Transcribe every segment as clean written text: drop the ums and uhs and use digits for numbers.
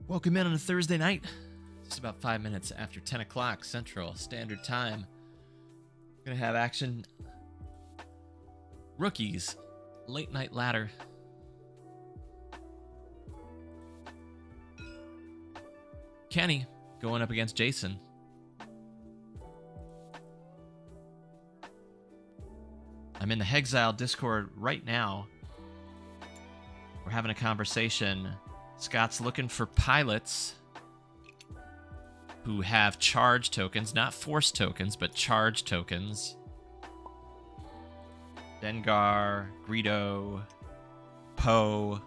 Welcome in on a Thursday night. Just about 5 minutes after 10 o'clock Central Standard Time. Gonna have action. Rookies. Late night ladder. Kenny going up against Jason. I'm in the Hexile Discord right now. We're having a conversation. Scott's looking for pilots who have charge tokens, not force tokens, but charge tokens. Dengar, Greedo, Poe,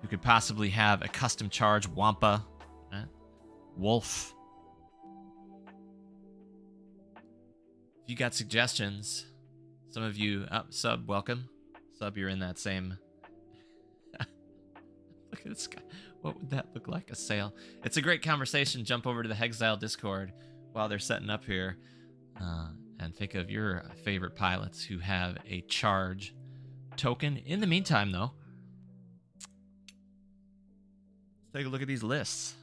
who could possibly have a custom charge, Wampa, Wolf. If you got suggestions, some of you, Sub, welcome. Sub, you're in that same... Look at this guy. What would that look like? A sail. It's a great conversation. Jump over to the Hexile Discord while they're setting up here. And think of your favorite pilots who have a charge token. In the meantime, though, let's take a look at these lists.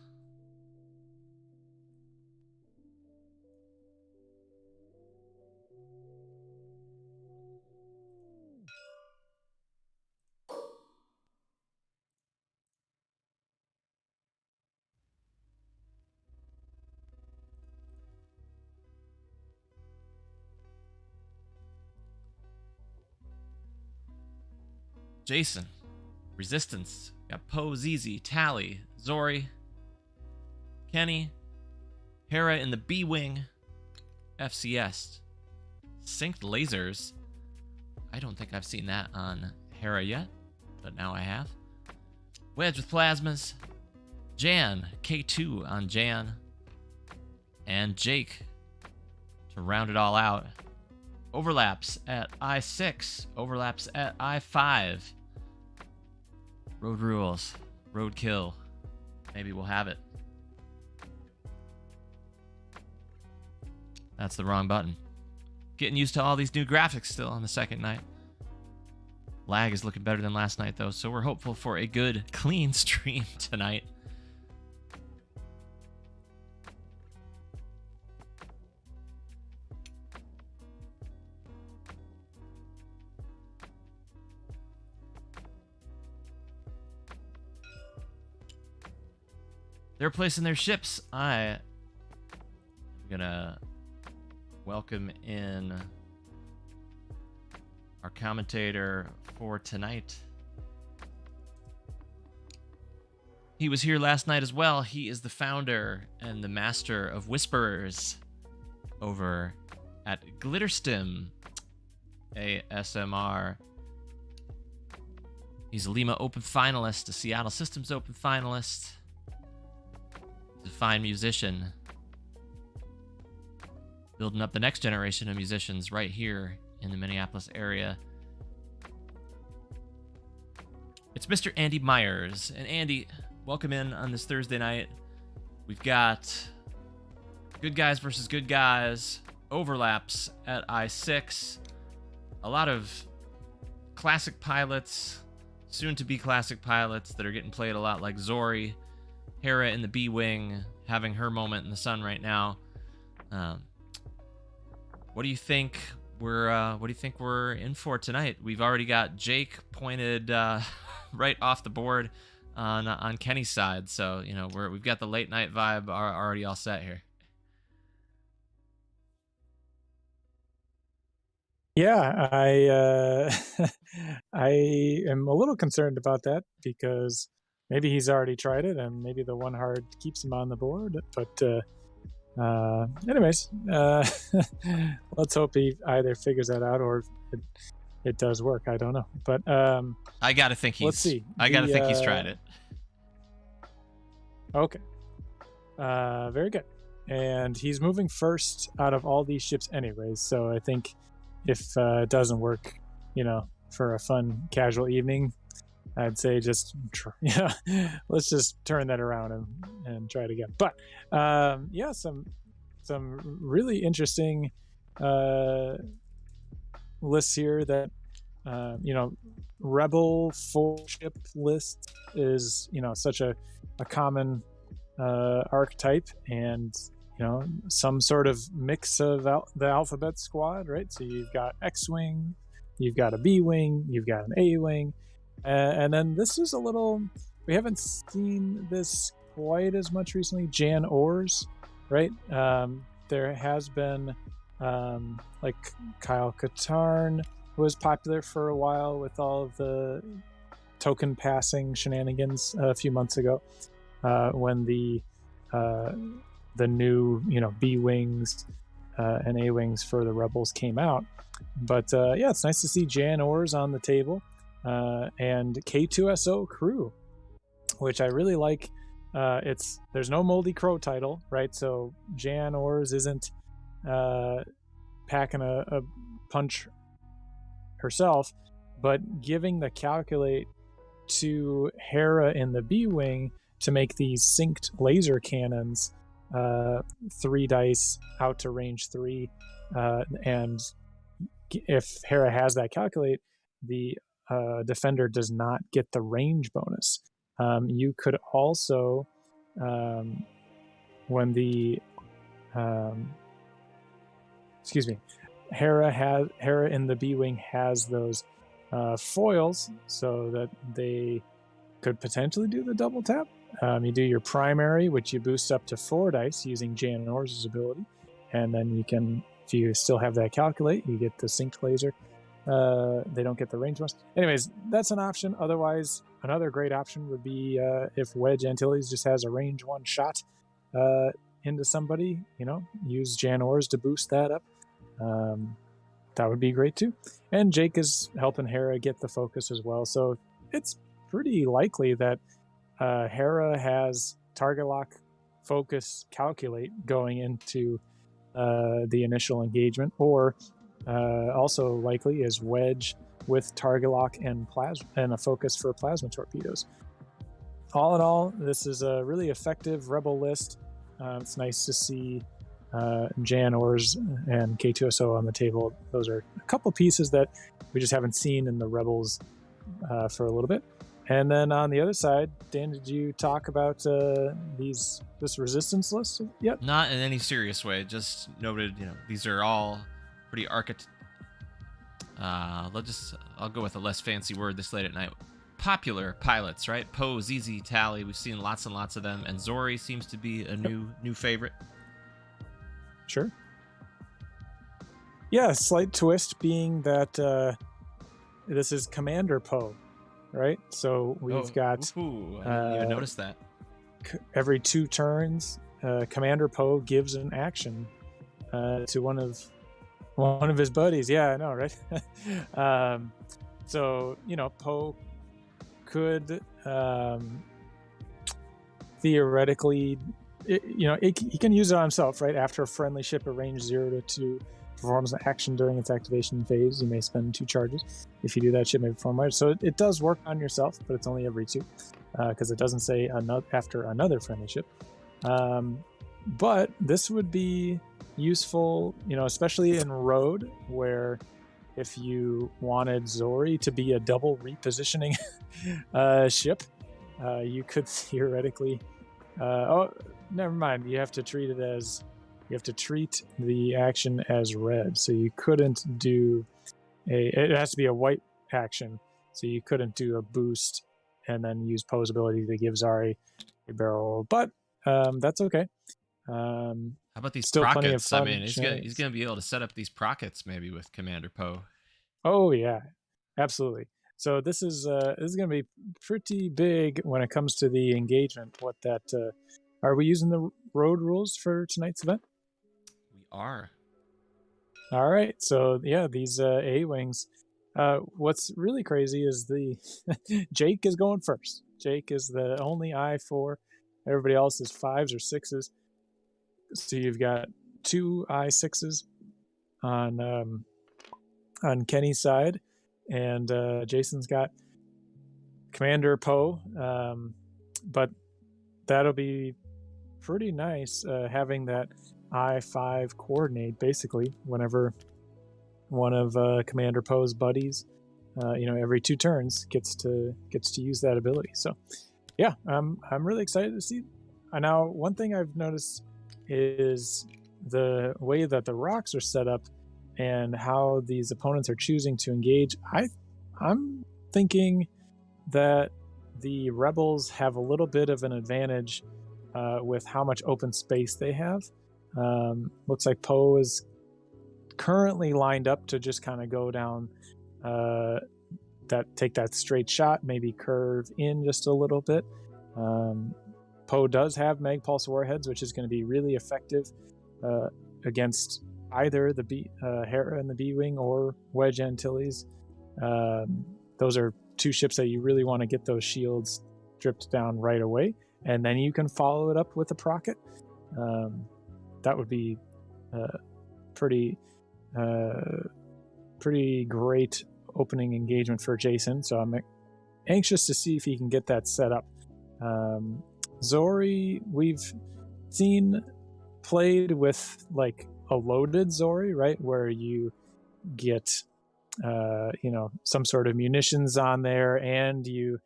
Jason, Resistance, got Poe, ZZ, Tally, Zori, Kenny, Hera in the B-Wing, FCS, Synced Lasers. I don't think I've seen that on Hera yet, but now I have. Wedge with Plasmas, Jan, K2 on Jan, and Jake to round it all out. Overlaps at I6, overlaps at I5. Road rules, roadkill. Maybe we'll have it. That's the wrong button. Getting used to all these new graphics still on the second night. Lag is looking better than last night, though, so we're hopeful for a good, clean stream tonight. They're placing their ships. I'm gonna welcome in our commentator for tonight. He was here last night as well. He is the founder and the master of Whisperers over at Glitterstim ASMR. He's a Lima Open finalist, a Seattle Systems Open finalist. He's a fine musician. Building up the next generation of musicians right here in the Minneapolis area. It's Mr. Andy Myers. And Andy, welcome in on this Thursday night. We've got good guys versus good guys, overlaps at I6, a lot of classic pilots, soon-to-be classic pilots that are getting played a lot, like Zori, Hera in the B-Wing, having her moment in the sun right now. What do you think we're in for tonight? We've already got Jake pointed right off the board on Kenny's side, so you know we've got the late night vibe already all set here. Yeah, I am a little concerned about that because maybe he's already tried it and maybe the one hard keeps him on the board. But anyways, let's hope he either figures that out or it does work. I don't know, but I gotta think he's. Let's see. I gotta think he's tried it. Okay. Very good. and he's moving first out of all these ships anyways. So I think if it doesn't work, for a fun casual evening, I'd say just let's just turn that around and try it again. But some really interesting lists here that Rebel 4-ship list is such a common archetype, and some sort of mix of the alphabet squad, right? So you've got X-wing, you've got a B-wing, you've got an A-wing, and then this is we haven't seen this quite as much recently, Jan Ors, right? There has been like Kyle Katarn was popular for a while with all of the token passing shenanigans a few months ago, when the new B-wings and A-wings for the Rebels came out. But it's nice to see Jan Ors on the table, and K2SO crew, which I really like. There's no Moldy Crow title, right? So Jan Ors isn't packing a punch herself, but giving the calculate to Hera in the B-wing to make these synced laser cannons, 3 dice out to range 3, and if Hera has that calculate, the defender does not get the range bonus. You could also, when the Hera in the B-wing has those foils, so that they could potentially do the double tap. You do your primary, which you boost up to 4 dice using Jan Ors' ability, and then you can, if you still have that calculate, you get the synced laser. They don't get the range bonus. Anyways, that's an option. Otherwise, another great option would be if Wedge Antilles just has a range 1 shot into somebody, use Jan Ors to boost that up. That would be great too. And Jake is helping Hera get the focus as well. So it's pretty likely that Hera has target lock, focus, calculate going into the initial engagement, or also likely is Wedge with target lock and a focus for plasma torpedoes. All in all, this is a really effective Rebel list. It's nice to see Jan Ors and K2SO on the table. Those are a couple pieces that we just haven't seen in the Rebels for a little bit. And then on the other side, Dan, did you talk about this resistance list yet? Not in any serious way. Just noted, these are all pretty I'll go with a less fancy word this late at night. Popular pilots, right? Poe, ZZ, Tally. We've seen lots and lots of them, and Zori seems to be a new favorite. Sure. Yeah, slight twist being that this is Commander Poe, right? So we've got. Ooh, I didn't even notice that. Every 2 turns, Commander Poe gives an action to one of his buddies. Yeah, I know, right? So Poe could theoretically, he can use it on himself, right? After a friendly ship at range 0 to 2 performs an action during its activation phase, you may spend 2 charges. If you do that, ship may perform right. So it does work on yourself, but it's only every 2, because it doesn't say after another friendly ship. But this would be useful, especially in Road, where if you wanted Zori to be a double repositioning ship, you could theoretically. Never mind. You have to treat the action as red. So you couldn't do it has to be a white action. So you couldn't do a boost and then use Poe's ability to give Zari a barrel roll. But that's okay. How about these still plenty of prockets? fun I mean, he's gonna be able to set up these prockets maybe with Commander Poe. Oh yeah, absolutely. So this is going to be pretty big when it comes to the engagement. Are we using the Road rules for tonight's event? We are. All right. So yeah, these A-wings. What's really crazy is Jake is going first. Jake is the only I4. Everybody else is 5s or 6s. So you've got 2 I6s on Kenny's side, and Jason's got Commander Poe. But that'll be pretty nice having that I5 coordinate basically whenever one of Commander Poe's buddies, every 2 turns gets to use that ability. So yeah, I'm really excited to see. Now, one thing I've noticed is the way that the rocks are set up and how these opponents are choosing to engage. I'm thinking that the rebels have a little bit of an advantage with how much open space they have. Looks like Poe is currently lined up to just kind of go down take that straight shot, maybe curve in just a little bit. Poe does have Magpulse warheads, which is going to be really effective against either the Hera and the B-Wing or Wedge Antilles. Those are 2 ships that you really want to get those shields dripped down right away, and then you can follow it up with a Procket. That would be pretty great opening engagement for Jason, so I'm anxious to see if he can get that set up. Zori, we've seen played with like a loaded Zori, right, where you get some sort of munitions on there, and you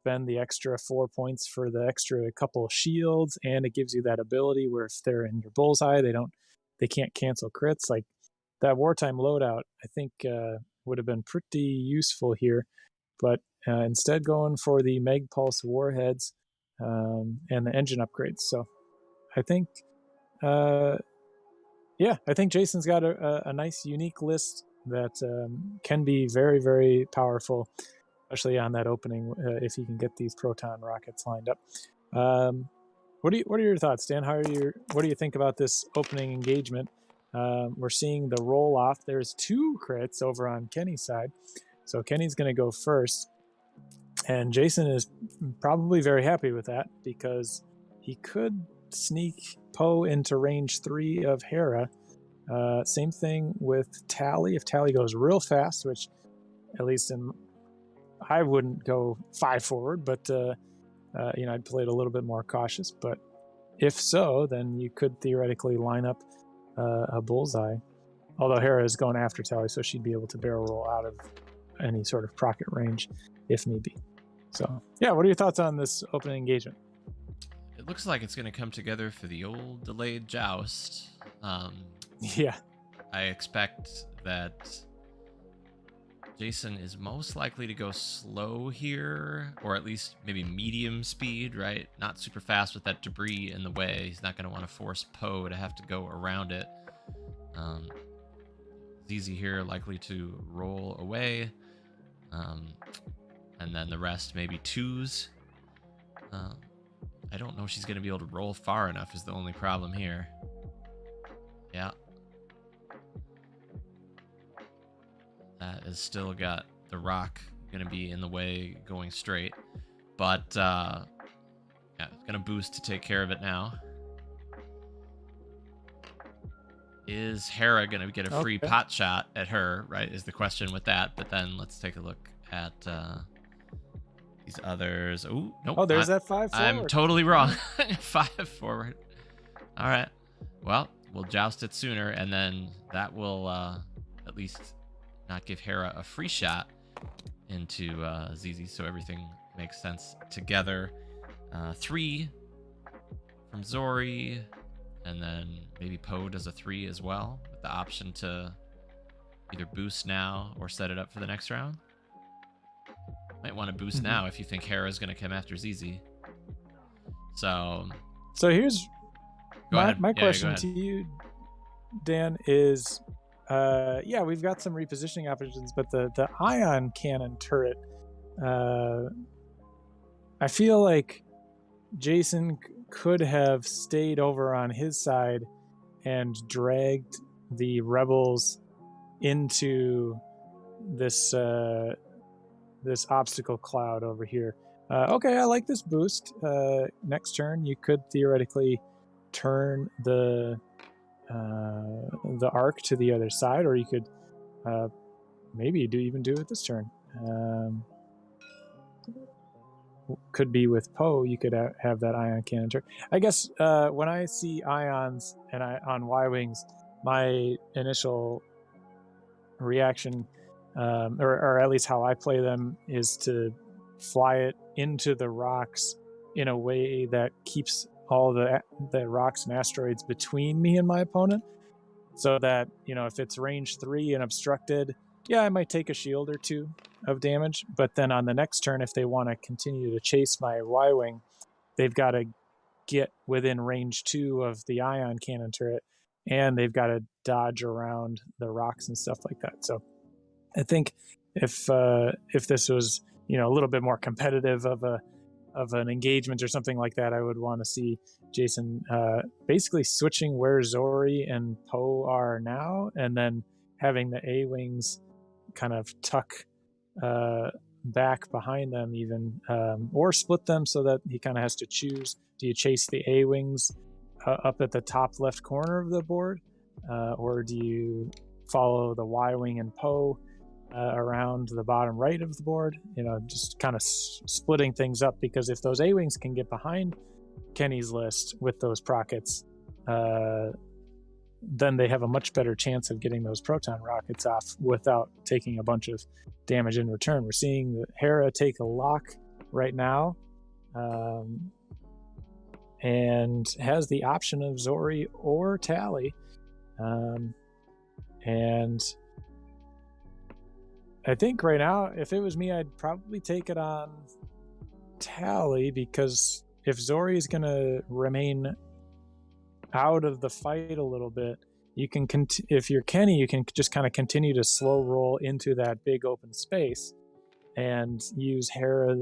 spend the extra 4 points for the extra couple shields, and it gives you that ability where if they're in your bullseye, they can't cancel crits. Like that wartime loadout, I think would have been pretty useful here, but instead going for the Magpulse warheads and the engine upgrades. So I think I think Jason's got a nice unique list that can be very, very powerful, especially on that opening if he can get these proton rockets lined up. What are your thoughts, Dan? What do you think about this opening engagement? We're seeing the roll off. There's 2 crits over on Kenny's side, so Kenny's going to go first, and Jason is probably very happy with that because he could sneak Poe into range 3 of Hera. Same thing with Tally. If Tally goes real fast, which at least I wouldn't go 5 forward, but I'd play it a little bit more cautious. But if so, then you could theoretically line up a bullseye. Although Hera is going after Tally, so she'd be able to barrel roll out of any sort of Procket range if need be. So yeah, what are your thoughts on this opening engagement? It looks like it's going to come together for the old delayed joust. Yeah. I expect that Jason is most likely to go slow here, or at least maybe medium speed, right? Not super fast with that debris in the way. He's not going to want to force Poe to have to go around it. ZZ here likely to roll away. And then the rest maybe 2s. I don't know if she's going to be able to roll far enough is the only problem here. Yeah. That has still got the rock going to be in the way going straight. But, yeah, it's going to boost to take care of it now. Is Hera going to get a free pot shot at her, right, is the question with that. But then let's take a look at these others. Ooh, nope. Oh, there's that 5 forward. I'm totally wrong. 5 forward. All right. Well, we'll joust it sooner, and then that will at least not give Hera a free shot into ZZ, so everything makes sense together. 3 from Zori, and then maybe Poe does a 3 as well, with the option to either boost now or set it up for the next round. Might want to boost now if you think Hera's going to come after ZZ. So here's my Yeah, question to you, Dan, is we've got some repositioning options, but the ion cannon turret, I feel like Jason could have stayed over on his side and dragged the rebels into this this obstacle cloud over here. Okay, I like this boost. Next turn, you could theoretically turn the arc to the other side, or you could maybe even do it this turn. Could be with Poe, you could have that ion cannon turn. I guess when I see ions and on Y-Wings, my initial reaction, or at least how I play them, is to fly it into the rocks in a way that keeps all the rocks and asteroids between me and my opponent, so that, if it's range 3 and obstructed, yeah, I might take a shield or 2 of damage, but then on the next turn, if they want to continue to chase my Y-Wing, they've got to get within range 2 of the ion cannon turret, and they've got to dodge around the rocks and stuff like that. So I think if this was, a little bit more competitive of an engagement or something like that, I would want to see Jason basically switching where Zori and Poe are now, and then having the A-Wings kind of tuck back behind them even, or split them so that he kind of has to choose. Do you chase the A-Wings up at the top left corner of the board, or do you follow the Y-Wing and Poe around the bottom right of the board? Just kind of splitting things up, because if those A-Wings can get behind Kenny's list with those Prockets, then they have a much better chance of getting those proton rockets off without taking a bunch of damage in return. We're seeing Hera take a lock right now, and has the option of Zori or Tally, and I think right now, if it was me, I'd probably take it on Tally, because if Zori is going to remain out of the fight a little bit, you can if you're Kenny, you can just kind of continue to slow roll into that big open space and use Hera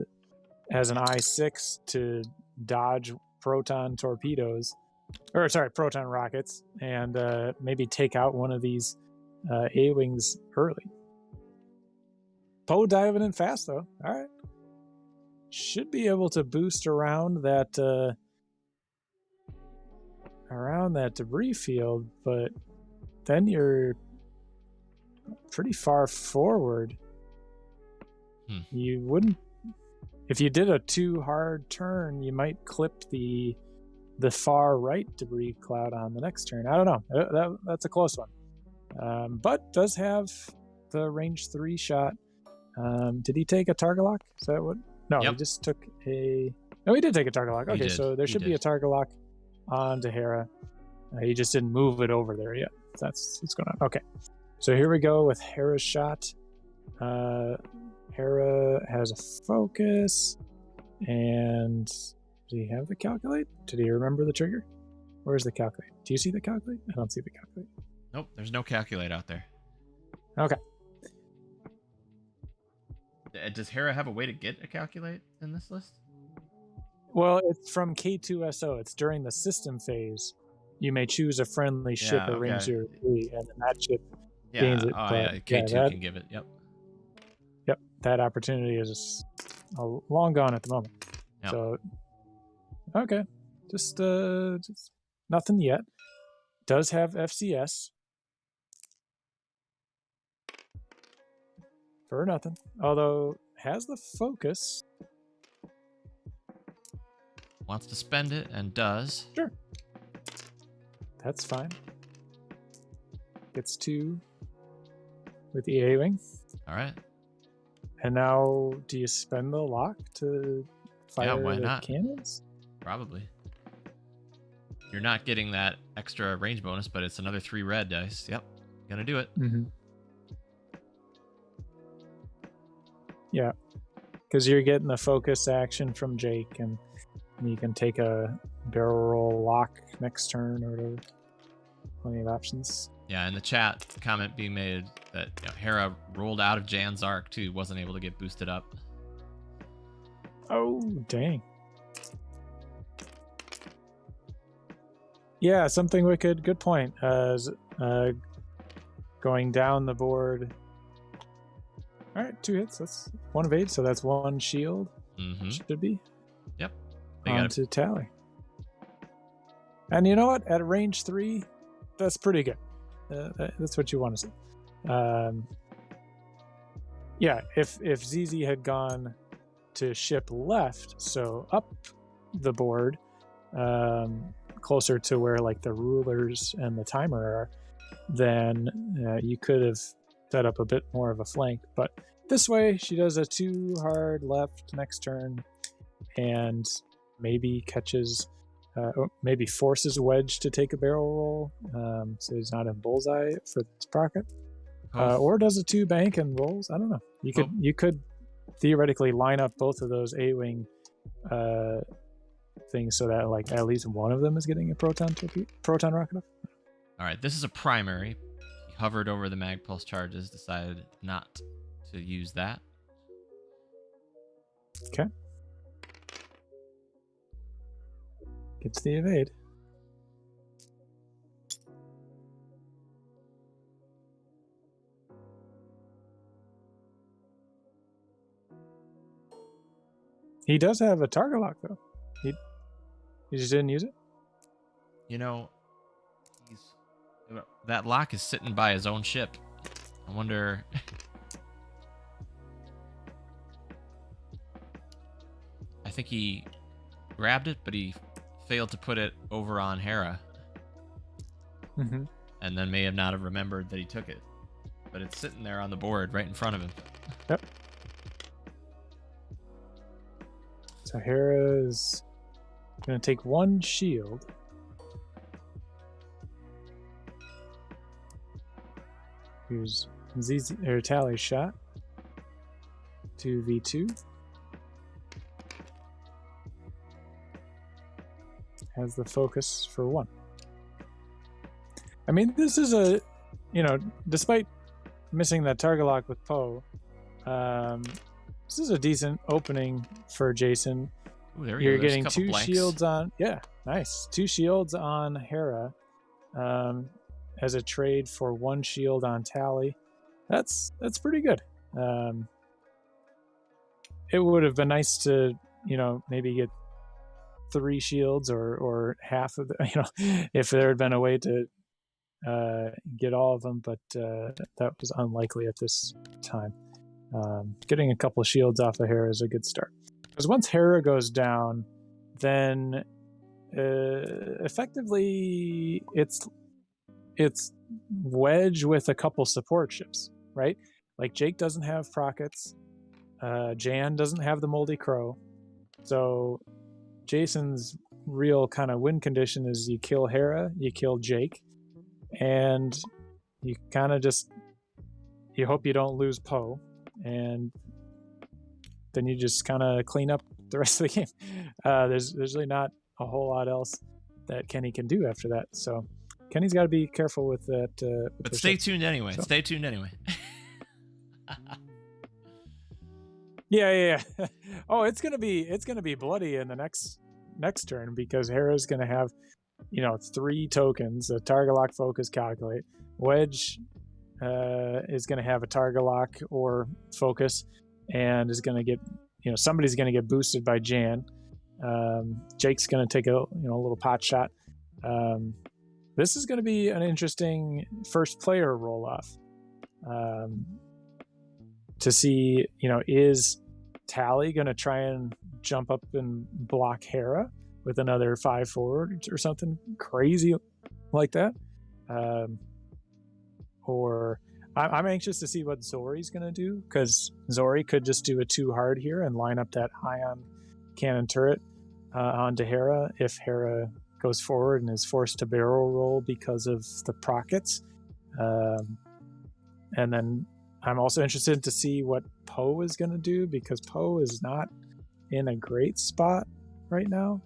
as an I-6 to dodge proton rockets, and maybe take out one of these A-Wings early. Poe diving in fast, though. All right. Should be able to boost around that debris field, but then you're pretty far forward. You wouldn't, if you did a too hard turn, you might clip the far right debris cloud on the next turn. I don't know. That's a close one, but does have the range 3 shot. Did he take a target lock? Is that what? No, Yep. He just took a. No, he did take a target lock. Okay, so there should be a target lock on to Hera. He just didn't move it over there yet. That's what's going on. Okay, so here we go with Hera's shot. Hera has a focus, and did he have the calculate? Did he remember the trigger? Where's the calculate? Do you see the calculate? I don't see the calculate. Nope, there's no calculate out there. Okay. Does Hera have a way to get a calculate in this list? Well, it's from K2SO. It's during the system phase. You may choose a friendly ship at range 0-3, and then that ship gains it. Yeah, K2 can give it. Yep. Yep, that opportunity is long gone at the moment. Yep. So, okay, just nothing yet. Does have FCS. For nothing. Although, has the focus. Wants to spend it, and does. Sure. That's fine. Gets 2 with the A-Wing. All right. And now, do you spend the lock to fire why the not? cannons? Probably. You're not getting that extra range bonus, but it's another 3 red dice. Yep. Gonna do it. Mm-hmm. Yeah. Because you're getting the focus action from Jake, and you can take a barrel roll lock next turn or whatever. Plenty of options. Yeah, in the chat, comment being made that Hera rolled out of Jan's arc too, wasn't able to get boosted up. Oh, dang. Yeah, something wicked. Good point. Going down the board. All right, 2 hits. That's 1 evade, so that's 1 shield. Mm-hmm. Should be. Yep. On to Tally. And you know what? At range 3, that's pretty good. That's what you want to see. Yeah, if ZZ had gone to ship left, so up the board, closer to where like the rulers and the timer are, then you could have set up a bit more of a flank. But this way, she does a 2 hard left next turn, and maybe catches, maybe forces Wedge to take a barrel roll, so he's not in bullseye for this pocket, or does a 2 bank and rolls. I don't know. You could theoretically line up both of those A-wing things so that like at least one of them is getting a proton rocket off. All right, this is a primary. He hovered over the mag pulse charges, decided not to use that. Okay. Gets the evade. He does have a target lock though. He just didn't use it? You know, that lock is sitting by his own ship. I wonder. I think he grabbed it, but he failed to put it over on Hera. Mm-hmm. And then may have not have remembered that he took it. But it's sitting there on the board right in front of him. Yep. So Hera's going to take 1 shield. Here's ZZ, or Tally shot. 2v2. Has the focus for 1. I mean, this is a, despite missing that target lock with Poe, this is a decent opening for Jason. Ooh, You're getting 2 shields on, nice. 2 shields on Hera, as a trade for 1 shield on Tally. That's pretty good. It would have been nice to, maybe get 3 shields or half of the, if there had been a way to get all of them, but that was unlikely at this time. Getting a couple of shields off of Hera is a good start. Because once Hera goes down, then effectively it's Wedge with a couple support ships, right? Like Jake doesn't have Prockets, Jan doesn't have the Moldy Crow, so Jason's real kind of win condition is you kill Hera, you kill Jake, and you kind of just you hope you don't lose Poe, and then you just kind of clean up the rest of the game. There's really not a whole lot else that Kenny can do after that. So Kenny's got to be careful with that. But stay tuned anyway. So. Stay tuned anyway. Yeah. Oh, it's gonna be bloody in the next turn because Hera's gonna have, 3 tokens: a target lock, focus, calculate. Wedge is gonna have a target lock or focus, and is gonna get, somebody's gonna get boosted by Jan. Jake's gonna take a little pot shot. This is gonna be an interesting first player roll off. To see, is Tally going to try and jump up and block Hera with another 5 forward or something crazy like that? Or I'm anxious to see what Zori's going to do, because Zori could just do a 2 hard here and line up that ion cannon turret onto Hera if Hera goes forward and is forced to barrel roll because of the Prockets. And then I'm also interested to see what Poe is going to do, because Poe is not in a great spot right now,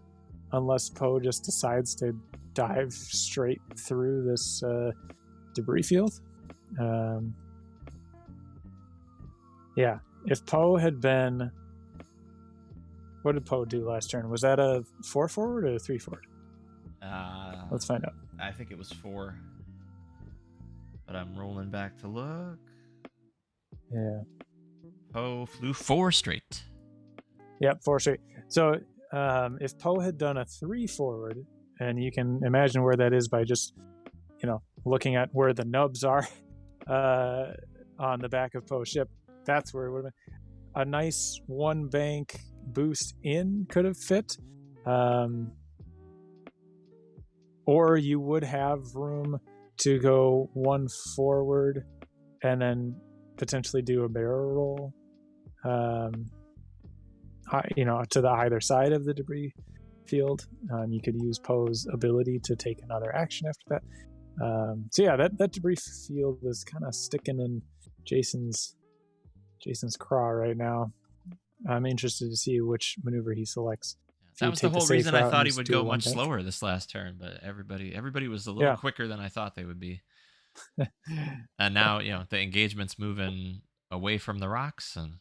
unless Poe just decides to dive straight through this debris field. Yeah, if Poe had been... What did Poe do last turn? Was that a 4 forward or a 3 forward? Let's find out. I think it was 4. But I'm rolling back to look. Yeah. Poe flew 4 straight. Yep, 4 straight. So if Poe had done a 3 forward and you can imagine where that is by just, looking at where the nubs are on the back of Poe's ship. That's where it would have been. A nice one bank boost in could have fit. Or you would have room to go one forward and then potentially do a barrel roll, to the either side of the debris field. You could use Poe's ability to take another action after that. So yeah, that debris field is kind of sticking in Jason's craw right now. I'm interested to see which maneuver he selects. That was the whole reason I thought he would go much slower this last turn, but everybody was a little quicker than I thought they would be. And now, the engagement's moving away from the rocks and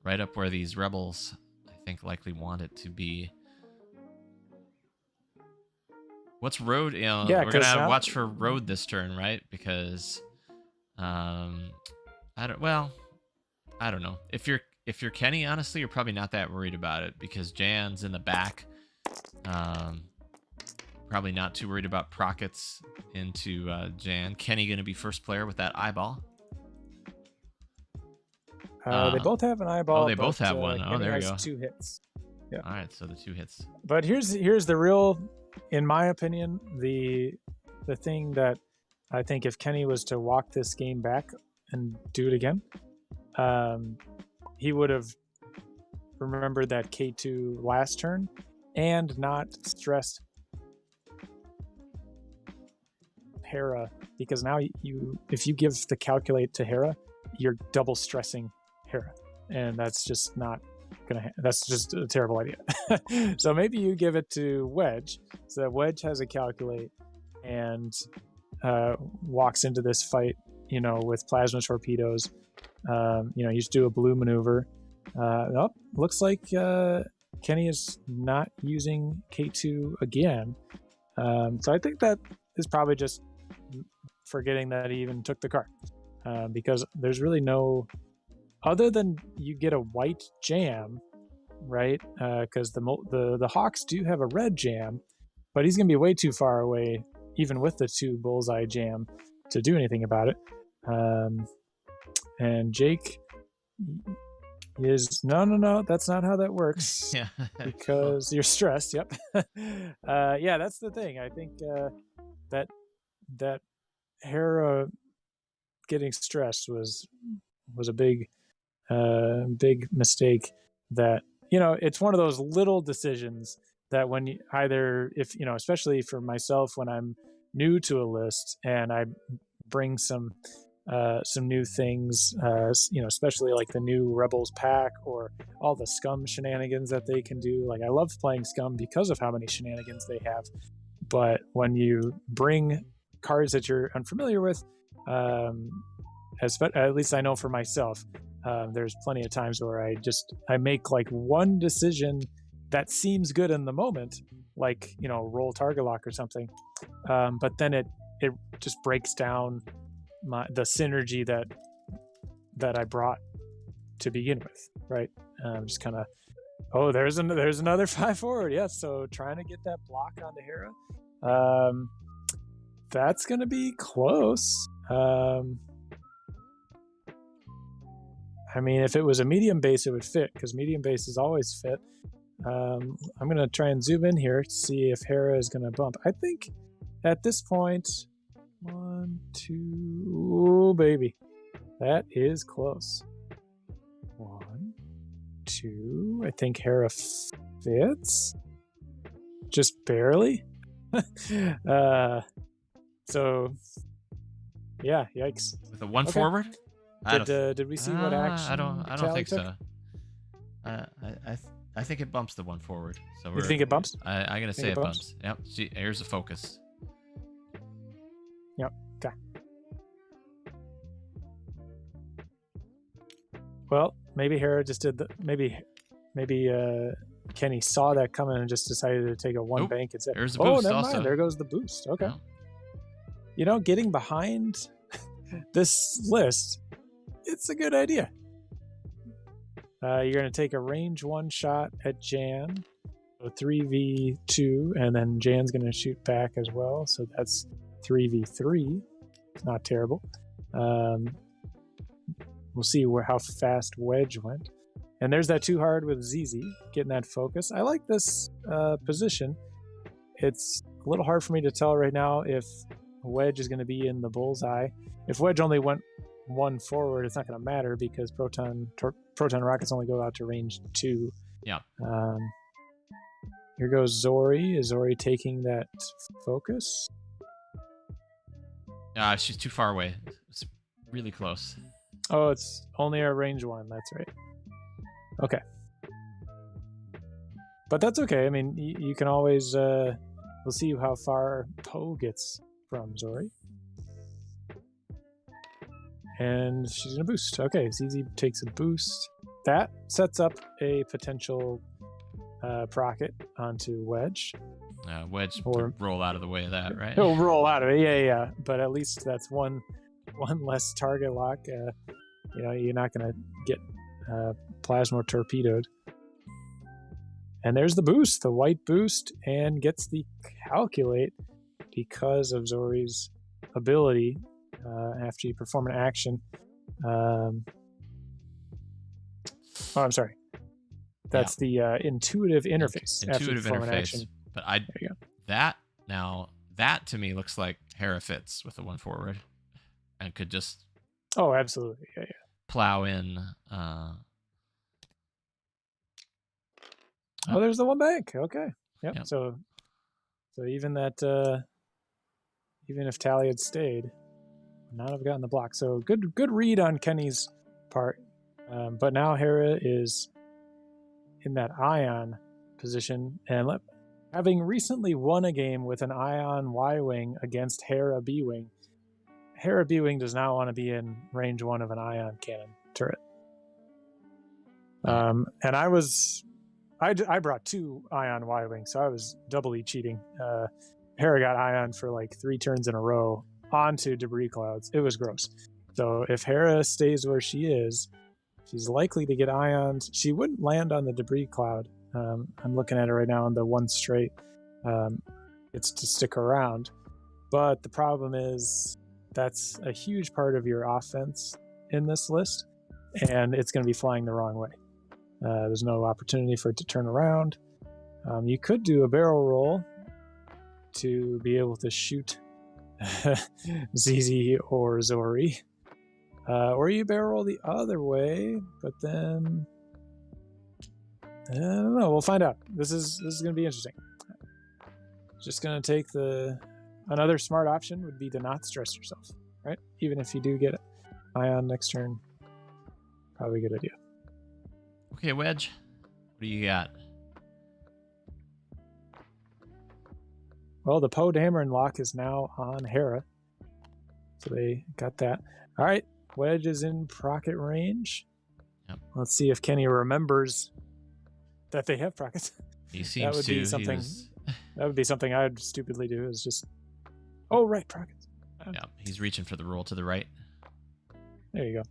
right up where these rebels, I think, likely want it to be. What's road? We're gonna watch for road this turn, right? Because, I don't know. If you're Kenny, honestly, you're probably not that worried about it because Jan's in the back. Probably not too worried about prockets into Jan. Kenny going to be first player with that eyeball. They both have an eyeball. Oh, they both have one. Kenny there you has go. 2 hits. Yeah. All right, so the 2 hits. But here's the real, in my opinion, the thing that I think if Kenny was to walk this game back and do it again, he would have remembered that K2 last turn and not stressed Hera, because now if you give the calculate to Hera, you're double stressing Hera, and that's just not gonna. That's just a terrible idea. So maybe you give it to Wedge, so that Wedge has a calculate and walks into this fight, with plasma torpedoes. You just do a blue maneuver. Looks like Kenny is not using K2 again. So I think that is probably just forgetting that he even took the card, because there's really no, other than you get a white jam, right? Because the Hawks do have a red jam, but he's going to be way too far away, even with the 2 bullseye jam, to do anything about it. And Jake is no, that's not how that works. Yeah, because you're stressed. Yep. Yeah, that's the thing. I think that Hera getting stressed was a big mistake. That it's one of those little decisions that when you either, if especially for myself, when I'm new to a list and I bring some new things, especially like the new Rebels pack or all the Scum shenanigans that they can do. Like, I love playing Scum because of how many shenanigans they have. But when you bring cards that you're unfamiliar with, at least I know for myself, there's plenty of times where I make like one decision that seems good in the moment, like, roll target lock or something. But then it just breaks down the synergy that I brought to begin with, right? Just kind of, there's another 5 forward. Yes, so trying to get that block onto Hera, that's going to be close. I mean, if it was a medium base, it would fit, because medium bases always fit. I'm going to try and zoom in here to see if Hera is going to bump. I think at this point, 1, 2, baby, that is close. 1, 2, I think Hera fits, just barely. So yeah, yikes. With a 1 forward? Did we see what action? I don't think took? so. I think it bumps the 1 forward. So you think it bumps? I'm gonna say it bumps. Yep. See, here's the focus. Yep. Okay. Well, maybe Hera just did maybe Kenny saw that coming and just decided to take a 1 bank and said, there's the boost never also. mind, there goes the boost. Okay. Yeah. Getting behind this list, it's a good idea. You're going to take a range 1 shot at Jan. 3v2, and then Jan's going to shoot back as well. So that's 3v3. Not terrible. We'll see how fast Wedge went. And there's that too hard with ZZ, getting that focus. I like this position. It's a little hard for me to tell right now if Wedge is going to be in the bullseye. If Wedge only went one forward, it's not going to matter because proton rockets only go out to range 2. Yeah. Here goes Zori. Is Zori taking that focus? She's too far away. It's really close. Oh, it's only a range 1. That's right. Okay. But that's okay. I mean, you can always... we'll see how far Poe gets from Zori. And she's going to boost. Okay, ZZ takes a boost. That sets up a potential procket onto Wedge. Wedge could roll out of the way of that, right? He'll roll out of it, yeah. But at least that's one less target lock. You're not going to get plasma torpedoed. And there's the boost, the white boost, and gets the calculate because of Zori's ability after you perform an action. I'm sorry. That's the intuitive interface. Intuitive interface. But that to me looks like Hera fits with the one forward and could just absolutely. Yeah. Plow in there's the one bank. Okay. Yep. So even that even if Tally had stayed, would not have gotten the block. So good read on Kenny's part. But now Hera is in that Ion position, and having recently won a game with an Ion Y-Wing against Hera B-Wing, Hera B-Wing does not want to be in range 1 of an Ion cannon turret. And I brought 2 Ion Y-Wings, so I was doubly cheating. Hera got Ion for like 3 turns in a row onto debris clouds. It was gross. So if Hera stays where she is, she's likely to get Ions. She wouldn't land on the debris cloud. I'm looking at it right now on the one straight. It's to stick around. But the problem is that's a huge part of your offense in this list, and it's going to be flying the wrong way. There's no opportunity for it to turn around. You could do a barrel roll to be able to shoot ZZ or Zori. Or you barrel roll the other way, but then... I don't know. We'll find out. This is going to be interesting. Just going to take another smart option would be to not stress yourself, right? Even if you do get Ion next turn, probably a good idea. Okay, Wedge, what do you got? Well, the Poe Dameron lock is now on Hera, so they got that. All right, Wedge is in procket range. Yep. Let's see if Kenny remembers that they have prockets. He seems to. That would be something I'd stupidly do. Is just, right, prockets. Yeah, he's reaching for the roll to the right. There you go.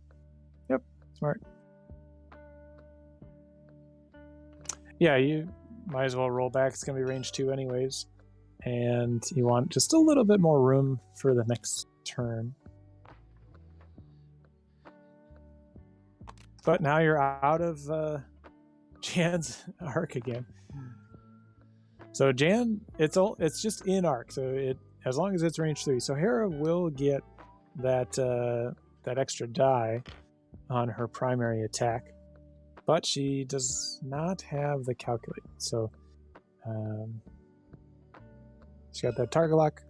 Yep, smart. Yeah, you might as well roll back. It's going to be range 2 anyways. And you want just a little bit more room for the next turn. But now you're out of Jan's arc again. So Jan, it's just in arc. So as long as it's range 3. So Hera will get that extra die on her primary attack. But she does not have the calculate. So she got that target lock.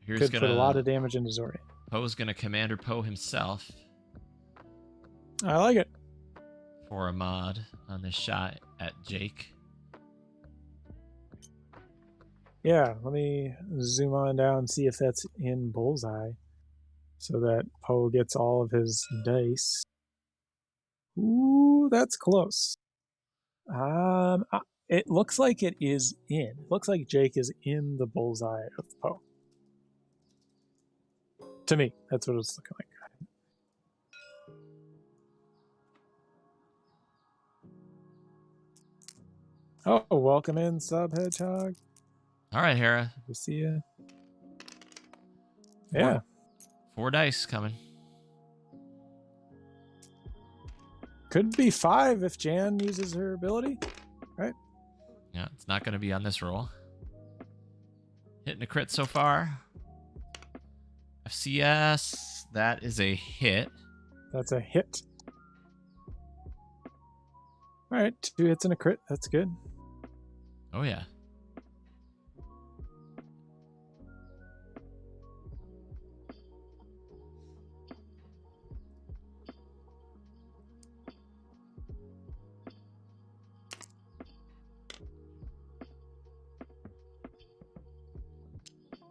Could put a lot of damage into Zori. Poe's going to Commander Poe himself. I like it. For a mod on this shot at Jake. Yeah, let me zoom on down and see if that's in bullseye. So that Poe gets all of his dice. Ooh, that's close. It looks like it is in. It looks like Jake is in the bullseye of Poe. To me, that's what it's looking like. Oh, welcome in, Sub Hedgehog. All right, Hera. Good to see you. Four, Yeah. 4 dice coming. Could be 5 if Jan uses her ability. Yeah, it's not going to be on this roll. Hitting a crit so far. FCS, that is a hit. That's a hit. All right, 2 hits and a crit. That's good. Oh, yeah.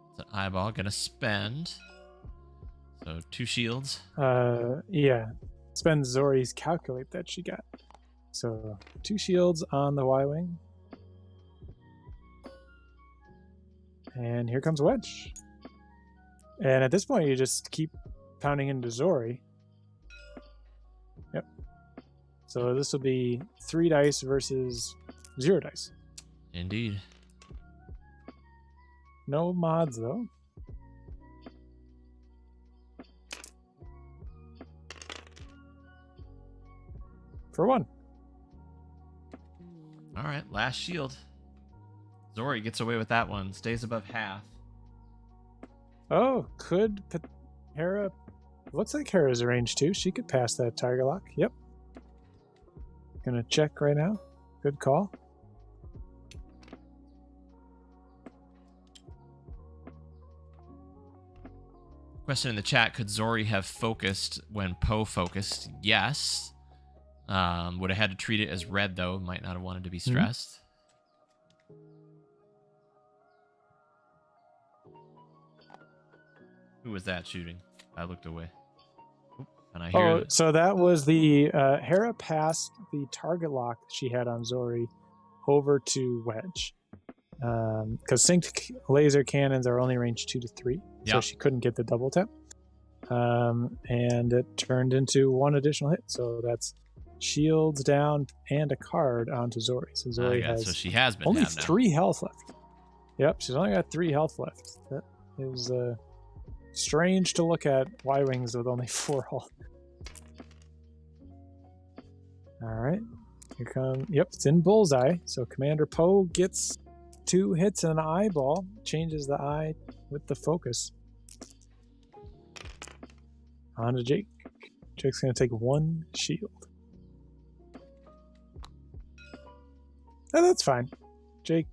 It's an eyeball. Gonna spend. So 2 shields. Yeah. Spend Zori's calculate that she got. So 2 shields on the Y-Wing. And here comes Wedge. And at this point, you just keep pounding into Zori. Yep. So this will be 3 dice versus 0 dice. Indeed. No mods, though. For 1. All right, last shield. Zori gets away with that one. Stays above half. Oh, could Hera... Looks like Hera's a range 2. She could pass that target lock. Yep. Gonna check right now. Good call. Question in the chat, could Zori have focused when Poe focused? Yes. Would have had to treat it as red, though. Might not have wanted to be stressed. Who was that shooting? I looked away. Oop, and I hear Oh, it. so that was the... Hera passed the target lock she had on Zori over to Wedge. Because synced laser cannons are only range 2 to 3. So she couldn't get the double tap. And it turned into 1 additional hit. So that's shields down and a card onto Zori. So Zori has so she has been only halved now. 3 health left. Yep, she's only got 3 health left. That is strange to look at Y-Wings with only 4 health. Alright. Here come... Yep, it's in bullseye. So Commander Poe gets 2 hits and an eyeball. Changes the eye with the focus. On to Jake. Jake's going to take 1 shield. And that's fine. Jake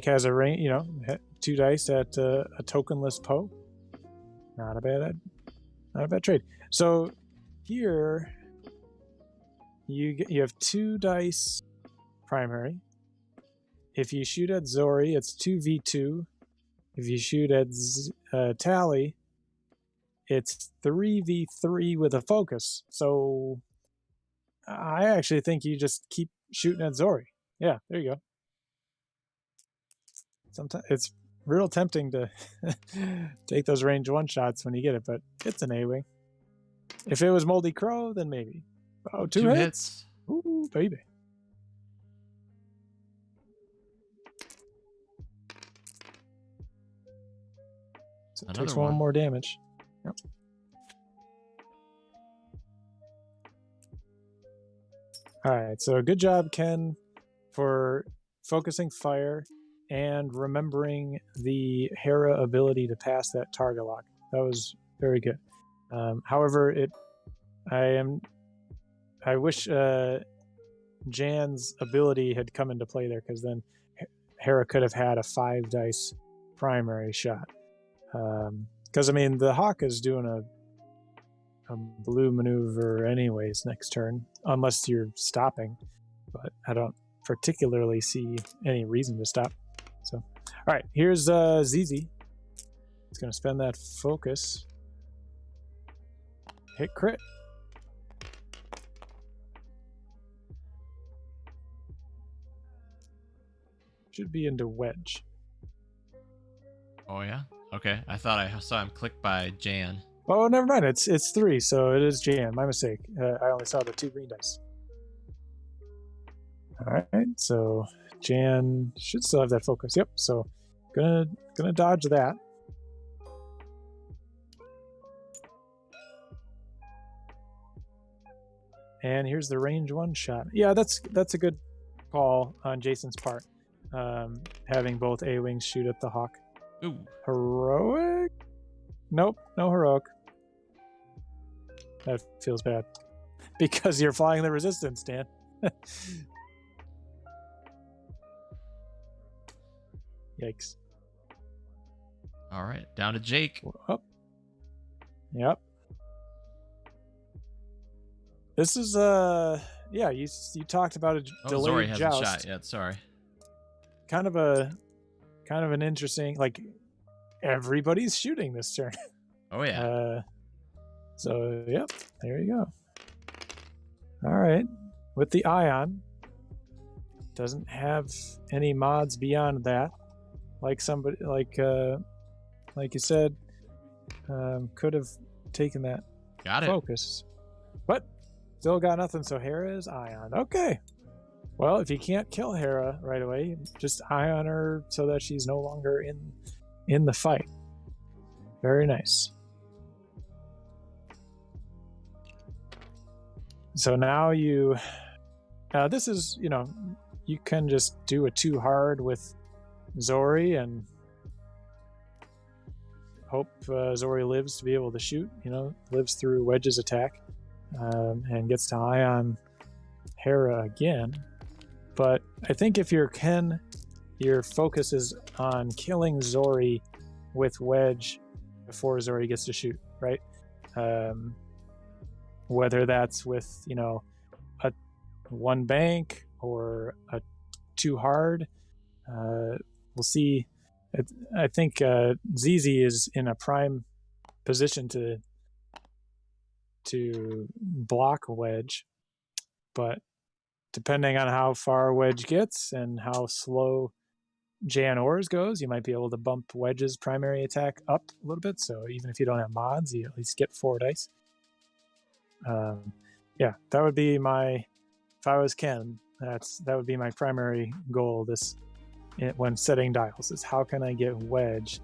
has a range, 2 dice at a tokenless Poe. Not a bad trade. So here you have 2 dice primary. If you shoot at Zori, it's 2v2. If you shoot at Tally, it's 3v3 with a focus. So I actually think you just keep shooting at Zori. Yeah, there you go. Sometimes it's real tempting to take those range 1 shots when you get it, but it's an A-Wing. If it was Moldy Crow, then maybe. Oh, 2 hits. Ooh, baby. So it takes 1 more damage. Yep. All right, so good job, Ken, for focusing fire and remembering the Hera ability to pass that target lock. That was very good. However, I wish Jan's ability had come into play there, because then Hera could have had a 5 dice primary shot. Because the Hawk is doing a blue maneuver anyways next turn, unless you're stopping. But I don't particularly see any reason to stop. So, all right, here's ZZ. It's going to spend that focus. Hit crit. Should be into Wedge. Oh, yeah? Okay. I thought I saw him click by Jan. Oh, never mind. It's 3, so it is Jan. My mistake. I only saw the 2 green dice. All right, so Jan should still have that focus. Yep. So gonna dodge that. And here's the range 1 shot. Yeah, that's a good call on Jason's part. Having both A-wings shoot at the hawk. Ooh. Heroic? Nope, no heroic. That feels bad. Because you're flying the resistance, Dan. Yikes. All right, down to Jake. Oh. Yep. This is yeah, you talked about a delayed Zori hasn't joust. shot yet. Sorry. Kind of an interesting, like, everybody's shooting this turn. Oh yeah. So yep, there you go. All right, with the Ion, doesn't have any mods beyond that. Like somebody, like you said, could have taken that Got it. focus, but still got nothing. So Hera is Ion. Okay. Well, if you can't kill Hera right away, just Ion her so that she's no longer in the fight. Very nice. So now this is, you can just do a 2 hard with Zori and hope Zori lives to be able to shoot, lives through Wedge's attack, and gets to Ion Hera again. But I think if you're Ken, your focus is on killing Zori with Wedge before Zori gets to shoot, right? Whether that's with, a 1 bank or a 2 hard, we'll see. I think ZZ is in a prime position to block Wedge, but depending on how far Wedge gets and how slow Jan Ors goes, you might be able to bump Wedge's primary attack up a little bit. So even if you don't have mods, you at least get 4 dice. Yeah, that would be if I was Ken, that would be my primary goal when setting dials, is how can I get Wedge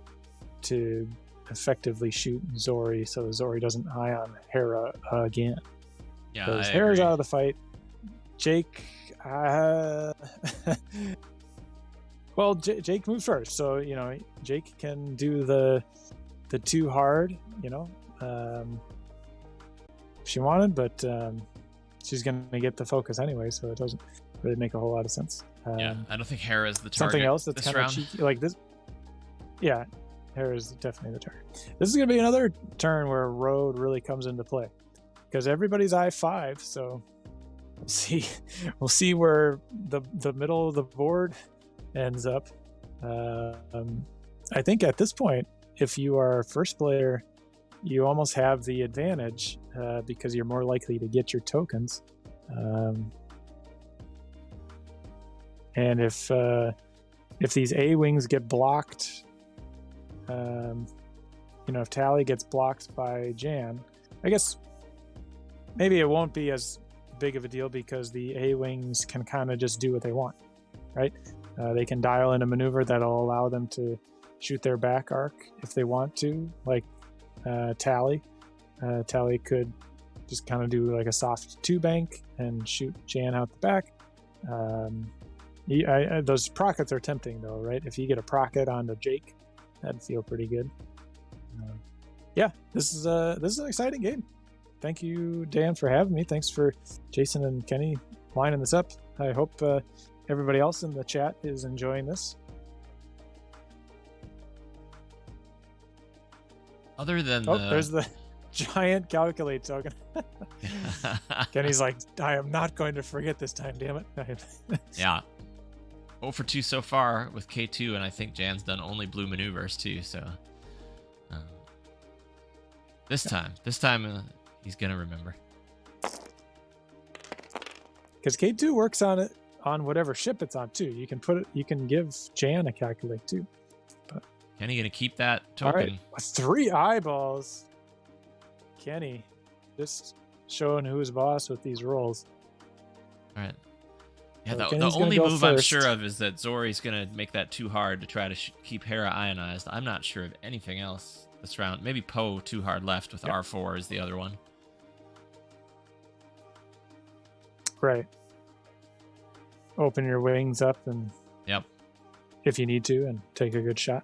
to effectively shoot Zori so Zori doesn't Ion Hera again. Yeah, because Hera's out of the fight. Jake, well, Jake moves first, so Jake can do the 2 hard, if she wanted, but she's gonna get the focus anyway, so it doesn't really make a whole lot of sense. Yeah, I don't think Hera's the target. Something else that's kind of cheeky, like this. Yeah, Hera's definitely the target. This is gonna be another turn where road really comes into play, because everybody's I5, so we'll see where the middle of the board ends up. I think at this point, if you are first player, you almost have the advantage because you're more likely to get your tokens. And if these A-wings get blocked, if Tally gets blocked by Jan, I guess maybe it won't be as big of a deal because the A-wings can kind of just do what they want, right? They can dial in a maneuver that'll allow them to shoot their back arc if they want to, like Tally. Tally could just kind of do like a soft 2 bank and shoot Jan out the back. Those prockets are tempting though, right? If you get a procket onto Jake, that'd feel pretty good. Yeah, this is an exciting game. Thank you, Dan, for having me. Thanks for Jason and Kenny lining this up. I hope everybody else in the chat is enjoying this. Other than there's the giant calculate token. Kenny's like, I am not going to forget this time, damn it. Yeah. 0 for 2 so far with K2, and I think Jan's done only blue maneuvers too, so this time he's gonna remember. Because K2 works on it on whatever ship it's on too. You can give Jan a calculate too. But Kenny gonna keep that token. All right, 3 eyeballs. Kenny just showing who's boss with these rolls. All right. Yeah, So the Kenny's gonna only go move I'm first. sure of is that Zori's going to make that too hard to try to keep Hera ionized. I'm not sure of anything else this round. Maybe Poe too hard left with Yep. R4 is the other one. Right. Open your wings up and Yep. if you need to and take a good shot.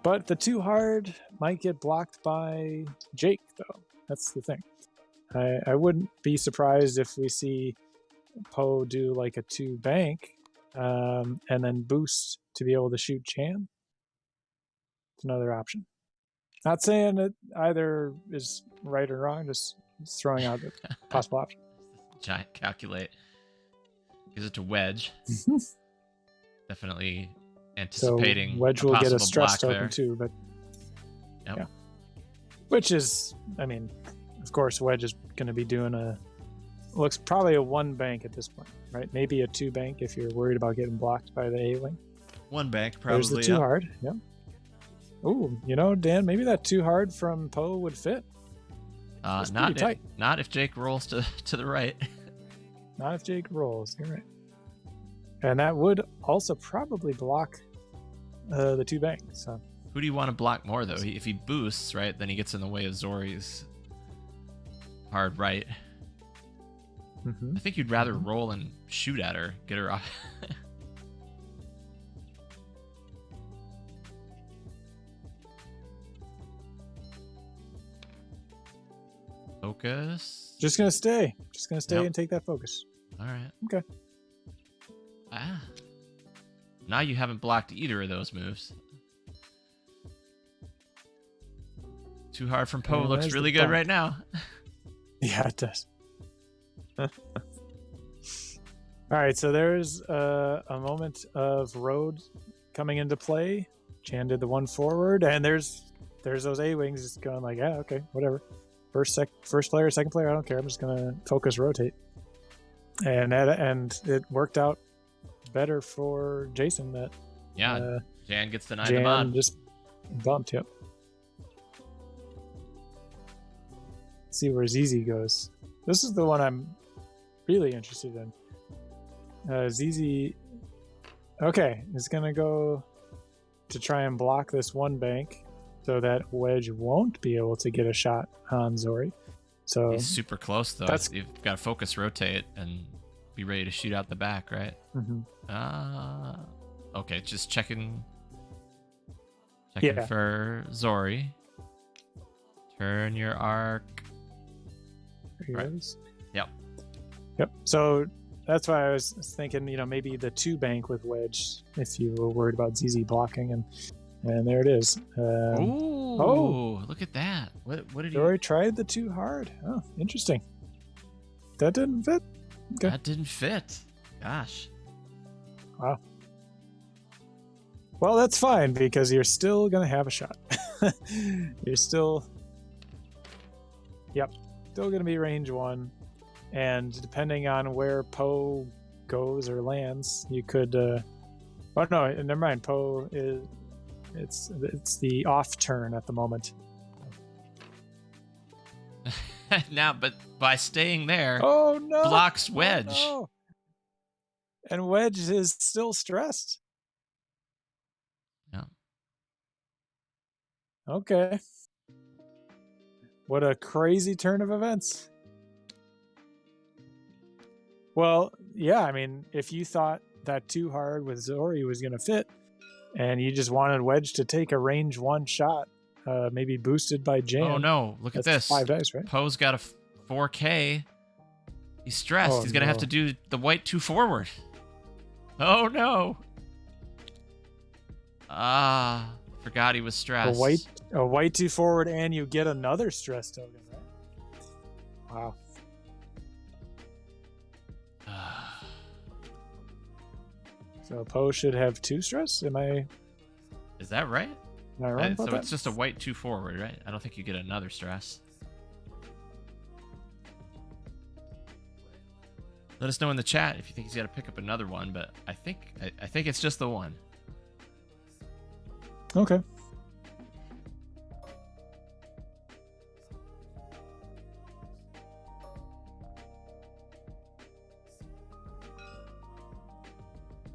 But the too hard might get blocked by Jake, though. That's the thing. I wouldn't be surprised if we see Poe do like a 2 bank and then boost to be able to shoot Chan. It's another option. Not saying that either is right or wrong, just throwing out the possible option. Giant calculate. Gives it to Wedge. Definitely anticipating so Wedge a will get a possible stress block token there. too, but Yep. yeah. Which is, I mean, of course, Wedge is going to be doing looks probably a 1 bank at this point, right? Maybe a 2 bank if you're worried about getting blocked by the A-wing. 1 bank, probably. There's the too hard. Yep. Ooh, Dan, maybe that too hard from Poe would fit. It's Not pretty tight. not if Jake rolls to the right. Not if Jake rolls. You're right. And that would also probably block the 2 banks. So. Who do you want to block more, though? If he boosts, right, then he gets in the way of Zori's hard right. Mm-hmm. I think you'd rather roll and shoot at her, get her off. Focus. Just gonna stay. Yep. And take that focus. All right. Okay. Now you haven't blocked either of those moves. Too hard from Poe And looks there's really the good bump. right now. Yeah, it does. All right, so there's a moment of road coming into play. Chan did the 1 forward, and there's those A-wings just going like, yeah, okay, whatever. First player, second player, I don't care. I'm just gonna focus rotate, and it worked out better for Jason. That Yeah, Jan gets denied the Jan mod. just bumped. Yep. Let's see where ZZ goes. This is the one I'm really interested in. ZZ, okay, is gonna go to try and block this 1 bank so that Wedge won't be able to get a shot on Zori. So He's super close, though. That's- You've got to focus rotate and be ready to shoot out the back, right? mhm. Okay, just checking Yeah. for Zori. Turn your arc. There he Right. is. Yep. Yep. So that's why I was thinking, maybe the 2 bank with Wedge if you were worried about ZZ blocking, and there it is. Look at that. What did he? Zori tried the 2 hard. Oh, interesting. That didn't fit. Okay. That didn't fit. Gosh. Wow. Well, that's fine because you're still gonna have a shot. You're still gonna be range 1, and depending on where Poe goes or lands, you could. Oh no, never mind. Poe is. It's the off turn at the moment. Now, but by staying there, Oh no! blocks Oh, Wedge. no. And Wedge is still stressed. Yeah. Okay. What a crazy turn of events. Well, yeah, I mean, if you thought that 2 hard with Zori was going to fit, and you just wanted Wedge to take a range 1 shot, maybe boosted by Jan. Oh no! Look at That's this. 5 dice, right? Poe's got a 4K. He's stressed. Oh, He's gonna have no. to do the white 2 forward. Oh no! Forgot he was stressed. A white 2 forward, and you get another stress token, right? Wow. So Poe should have 2 stress. Am I Is that right? wrong about So that? it's just a white 2 forward, right? I don't think you get another stress. Let us know in the chat if you think he's got to pick up another one, but I think it's just the one. Okay.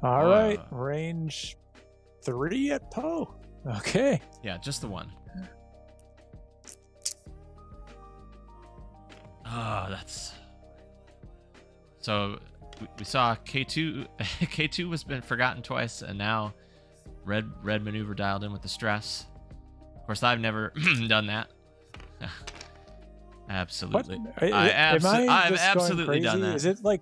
All right, range 3 at Poe. Okay. Yeah, just the one. Oh, that's... So we saw K2. K2 has been forgotten twice, and now red maneuver dialed in with the stress. Of course, I've never done that. Absolutely. I've absolutely done that.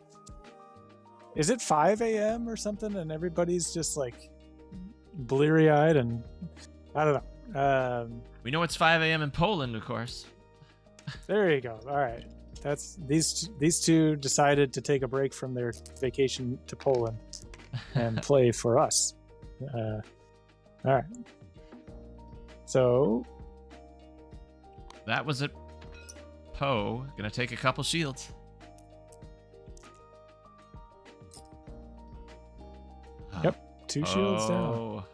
Is it 5 a.m. or something, and everybody's just like bleary-eyed, and I don't know. We know it's 5 a.m. in Poland, of course. There you go. All right. That's these two decided to take a break from their vacation to Poland and play for us. All right. So that was it. Poe gonna take a couple shields. Yep, 2 shields down.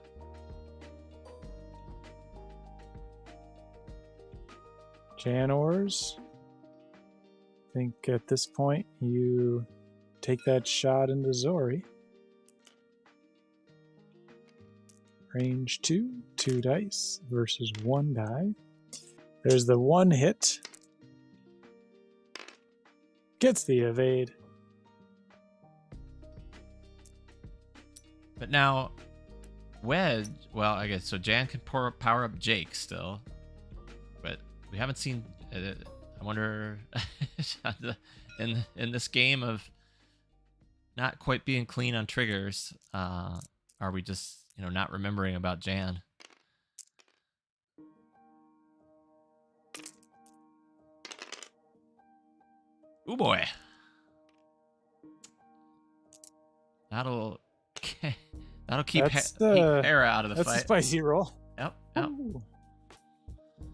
Janors. I think at this point you take that shot into Zori. Range 2, 2 dice versus 1 die. There's the 1 hit. Gets the evade. But now, Wedge, well, I guess, so Jan can power up Jake still. But we haven't seen, I wonder, in this game of not quite being clean on triggers, are we just, not remembering about Jan? Ooh boy. That'll keep Hera out of the fight. That's a spicy roll. Yep. Ooh.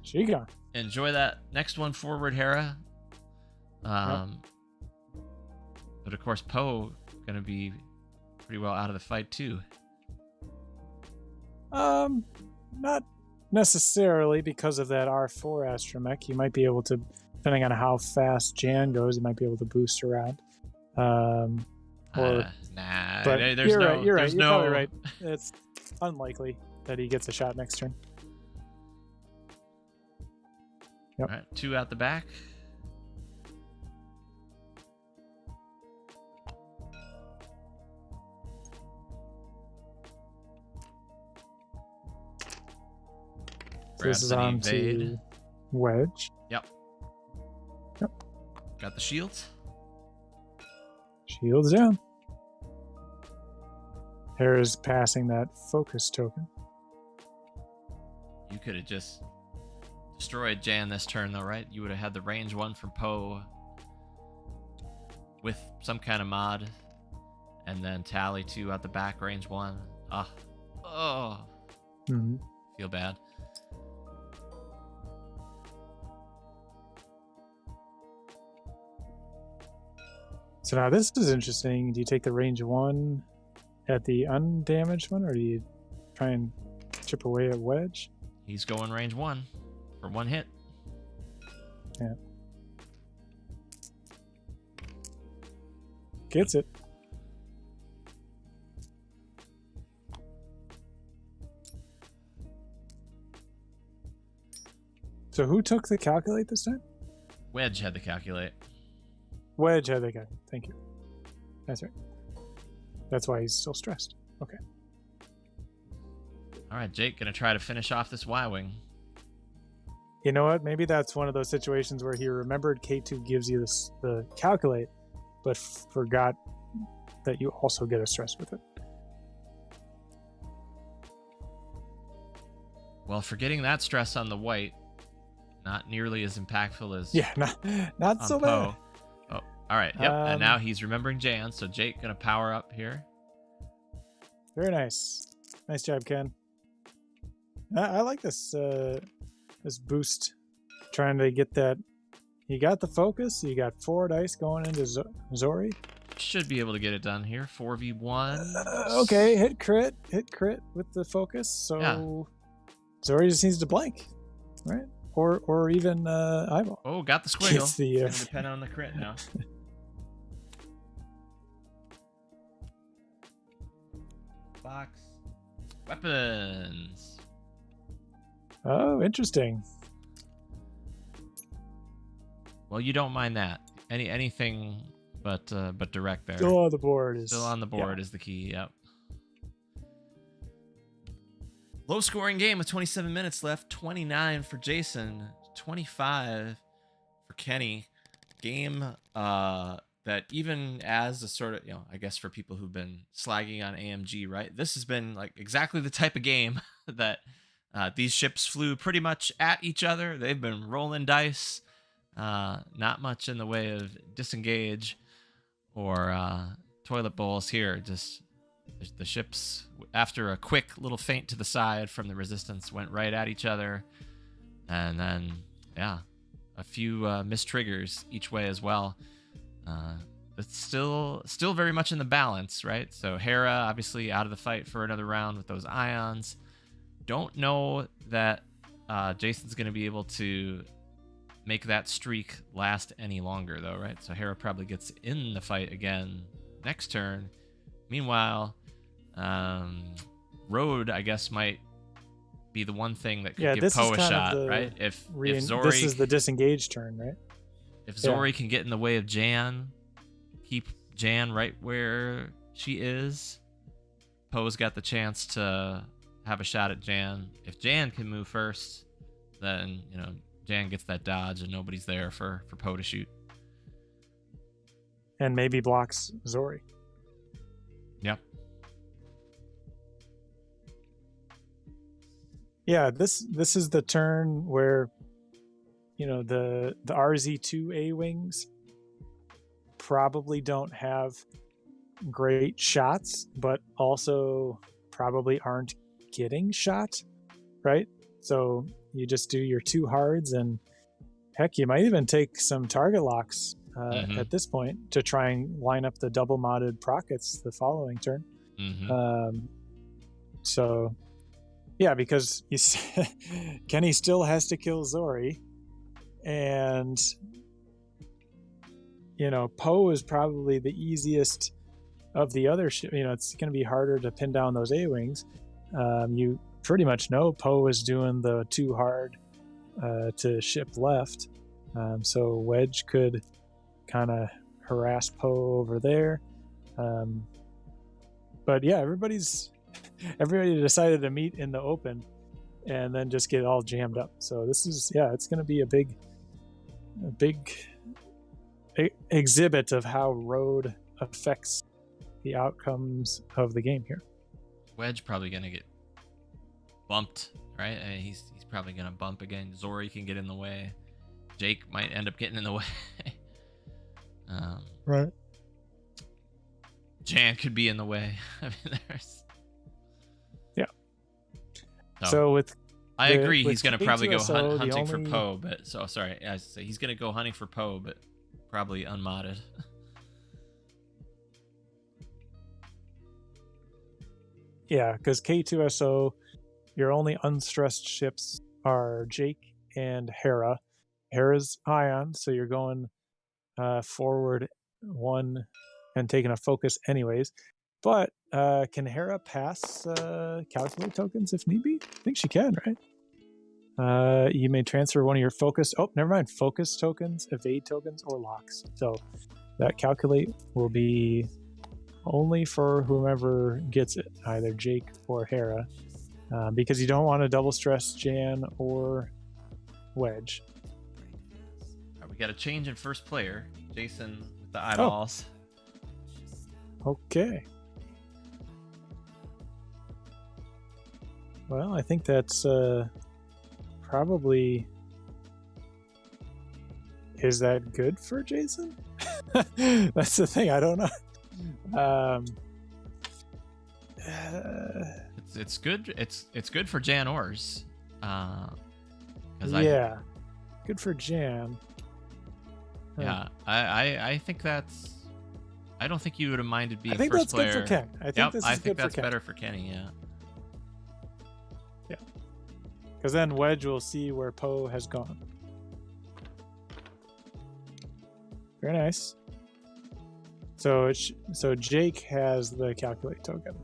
She gone. Enjoy that next one forward, Hera. But of course, Poe gonna be pretty well out of the fight too. Not necessarily because of that R4 astromech. You might be able to, depending on how fast Jan goes, you might be able to boost around. Nah, but there's you're probably right. It's unlikely that he gets a shot next turn. Yep. All right, 2 out the back. So this is on to Wedge. Yep. Got the shields. Shields down. Hera's passing that focus token. You could have just destroyed Jan this turn, though, right? You would have had the range 1 from Poe with some kind of mod, and then Tally 2 out the back, range 1. Feel bad. So now this is interesting. Do you take the range 1 at the undamaged one, or do you try and chip away at Wedge? He's going range 1 for 1 hit. Yeah. Gets it. So who took the calculate this time? Wedge had to calculate. Wedge had the calculate. Thank you. That's right. That's why he's still stressed. Okay. All right, Jake, gonna try to finish off this Y-Wing. You know what? Maybe that's one of those situations where he remembered K2 gives you the calculate, but forgot that you also get a stress with it. Well, forgetting that stress on the white, not nearly as impactful as not so bad. Oh, all right. Yep. And now he's remembering Jan, so Jake gonna power up here. Very nice. Nice job, Ken. I like this this boost, trying to get that. You got the focus. You got 4 dice going into Zori. Should be able to get it done here. 4v1. Okay, hit crit with the focus. So yeah. Zori just needs to blank, right? Or even eyeball. Oh, got the squiggle. It's gonna depend on the crit now. box. Weapons. Oh, interesting. Well, you don't mind that. Anything but direct there. Still on the board is Is the key. Yep. Low scoring game with 27 minutes left. 29 for Jason. 25 for Kenny. Game that even as a sort of, I guess for people who've been slagging on AMG, right? This has been like exactly the type of game that these ships flew pretty much at each other. They've been rolling dice. Not much in the way of disengage or toilet bowls here. Just the ships, after a quick little feint to the side from the Resistance, went right at each other. And then, a few missed triggers each way as well. It's still very much in the balance, right? So Hera obviously out of the fight for another round with those ions. Don't know that Jason's going to be able to make that streak last any longer, though, right? So Hera probably gets in the fight again next turn. Meanwhile, Road, I guess, might be the one thing that could give Poe a shot, right? If Zori, this is the disengage turn, right? If Zori can get in the way of Jan, keep Jan right where she is, Poe's got the chance to have a shot at Jan. If Jan can move first, then Jan gets that dodge and nobody's there for Poe to shoot. And maybe blocks Zori. Yep. Yeah, this is the turn where the RZ2 A-wings probably don't have great shots, but also probably aren't getting shot, right? So you just do your 2 hards, and heck, you might even take some target locks at this point to try and line up the double modded prockets the following turn. So yeah, because Kenny still has to kill Zori, and Poe is probably the easiest of the other it's going to be harder to pin down those A-wings. You pretty much know Poe is doing the 2 hard to ship left, so Wedge could kind of harass Poe over there. But yeah, everybody decided to meet in the open and then just get all jammed up. So this is it's going to be a big exhibit of how Road affects the outcomes of the game here. Wedge probably going to get bumped, right? He's probably going to bump again. Zori can get in the way. Jake might end up getting in the way. Right. Jan could be in the way. I mean, there's... Yeah. So with... I agree. He's going to probably go hunting for Poe, but... So, sorry. I say he's going to go hunting for Poe, but probably unmodded. Yeah, because K2SO, your only unstressed ships are Jake and Hera. Hera's ion, so you're going forward 1 and taking a focus anyways. But can Hera pass calculate tokens if need be? I think she can, right? You may transfer one of your focus... Oh, never mind. Focus tokens, evade tokens, or locks. So that calculate will be only for whomever gets it, either Jake or Hera, because you don't want to double stress Jan or Wedge. All right, we got a change in first player. Jason with the eyeballs. Okay. Well, I think that's probably... Is that good for Jason? That's the thing. I don't know. It's good. It's good for Jan Ors. Good for Jan. Yeah, I think that's... I don't think you would have minded being I think first that's player. Good for Ken. I think that's better for Kenny, yeah. Yeah. Because then Wedge will see where Poe has gone. Very nice. So Jake has the calculate token.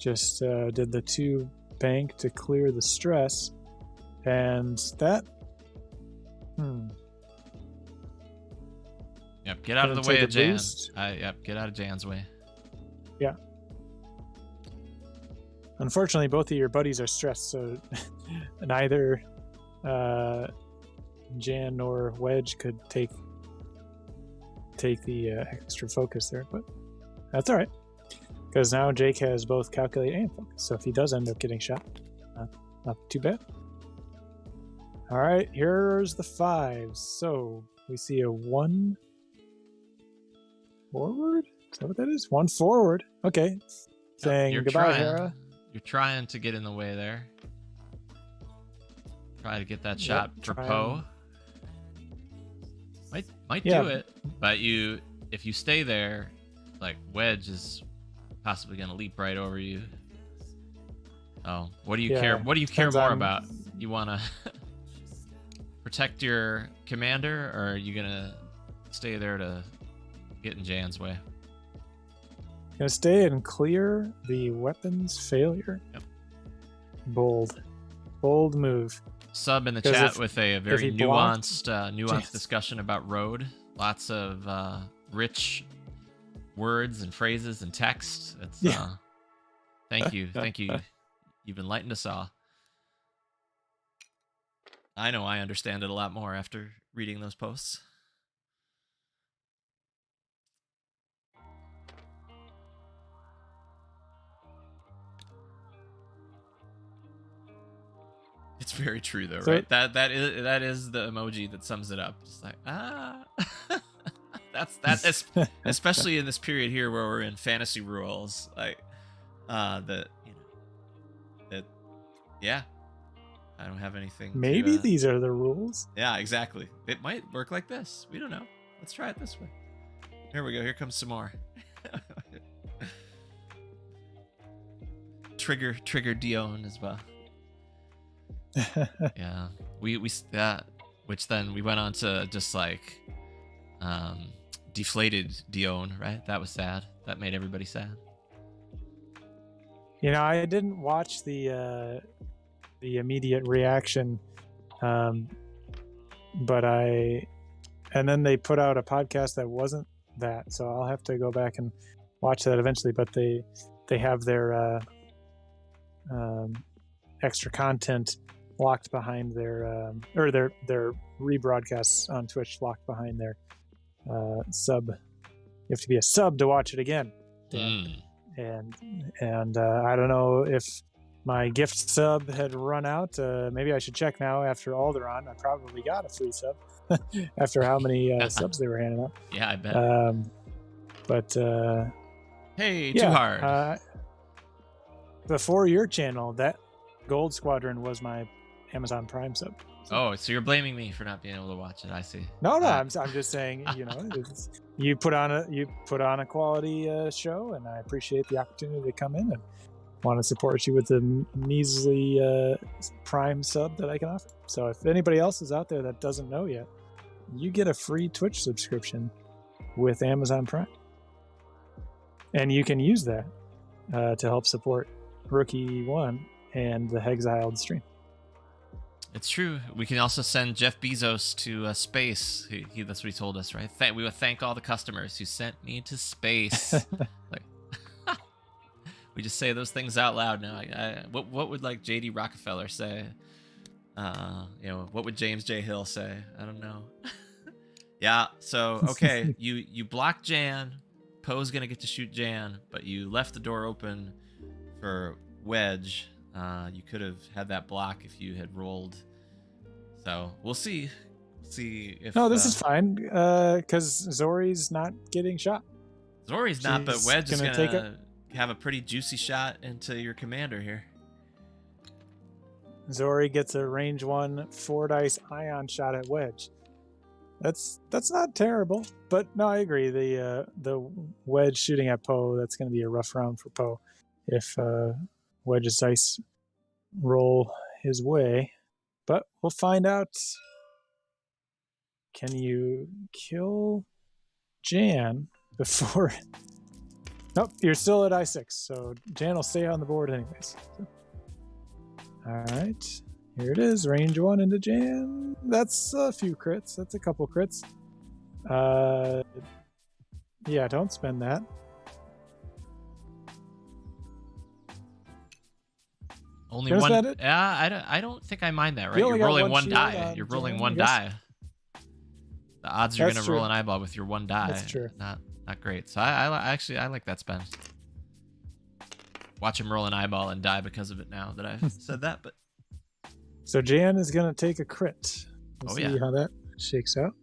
just did the 2 bank to clear the stress, and that. Yep, get out of the way of Jan. Yep, get out of Jan's way. Yeah. Unfortunately, both of your buddies are stressed, so neither Jan nor Wedge could take the extra focus there, but that's all right, because now Jake has both calculate and focus. So if he does end up getting shot, not too bad. All right, here's the 5s. So we see a 1 forward. Is that what that is? 1 forward. Okay. Saying goodbye, Hera. You're trying to get in the way there. Try to get that shot for Poe. Might do it, but if you stay there, like Wedge is possibly gonna leap right over you. Oh, what do you care? What do you care more about? You wanna protect your commander, or are you gonna stay there to get in Jan's way? Gonna stay and clear the weapons failure. Yep. Bold move. Sub in the chat with a very nuanced discussion about road. Lots of rich words and phrases and text. It's thank you. You've enlightened us all. I know I understand it a lot more after reading those posts. It's very true though, right? That is the emoji that sums it up. Just like that's especially in this period here where we're in fantasy rules, like I don't have anything. Maybe these are the rules. Yeah, exactly. It might work like this. We don't know. Let's try it this way. Here we go. Here comes some more. Trigger Dion as well. Yeah, which then we went on to just like deflated Dion, right? That was sad. That made everybody sad. I didn't watch the immediate reaction, and then they put out a podcast that wasn't that, so I'll have to go back and watch that eventually. But they have their extra content locked behind their or their rebroadcasts on Twitch locked behind their sub. You have to be a sub to watch it again. And I don't know if my gift sub had run out. Maybe I should check now after Alderaan. I probably got a free sub after how many subs they were handing out. Yeah, I bet. Hey, too hard. Before your channel, that Gold Squadron was my Amazon Prime sub. Oh, so you're blaming me for not being able to watch it? I see. No, I'm just saying. You put on a quality show, and I appreciate the opportunity to come in and want to support you with the measly Prime sub that I can offer. So if anybody else is out there that doesn't know yet, you get a free Twitch subscription with Amazon Prime, and you can use that to help support Rookie One and the Hexiled stream. It's true. We can also send Jeff Bezos to space. That's what he told us, right? We would thank all the customers who sent me to space. Like, we just say those things out loud now. What would like J.D. Rockefeller say? What would James J. Hill say? I don't know. Yeah. So okay, you blocked Jan. Poe's gonna get to shoot Jan, but you left the door open for Wedge. You could have had that block if you had rolled. So we'll see. See if. No, this is fine because Zori's not getting shot. Zori's not, but Wedge is gonna have a pretty juicy shot into your commander here. Zori gets a range 1 4-dice ion shot at Wedge. That's not terrible, but no, I agree. The Wedge shooting at Poe, that's going to be a rough round for Poe if Wedge's dice roll his way. But we'll find out. Can you kill Jan before Nope, you're still at I6, so Jan will stay on the board anyways. So. All right, here it is. Range 1 into Jan. That's a few crits. That's a couple crits. Yeah, don't spend that. Only one. Yeah, I don't think I mind that, right? You're rolling one die. You're rolling one die. The odds you're going to roll an eyeball with your one die. That's true. Not great. So I like that spend. Watch him roll an eyeball and die because of it now that I've said that. But so Jan is going to take a crit. We'll see how that shakes out.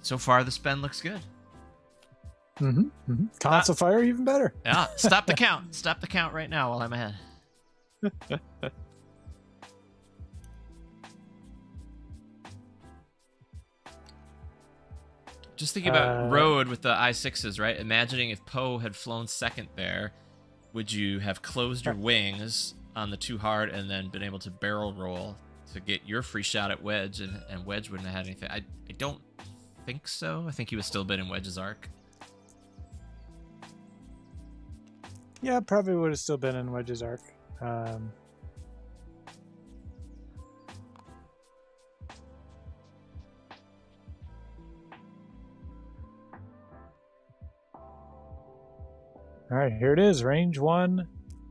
So far, the spend looks good. Console fire, even better. Yeah, stop the count. Stop the count right now while I'm ahead. Just thinking about Road with the I6s, right? Imagining if Poe had flown second there, would you have closed your wings on the 2 hard and then been able to barrel roll to get your free shot at Wedge, and Wedge wouldn't have had anything? I don't think so. I think he was still been in Wedge's arc. Yeah, probably would have still been in Wedge's arc. All right, here it is. Range 1.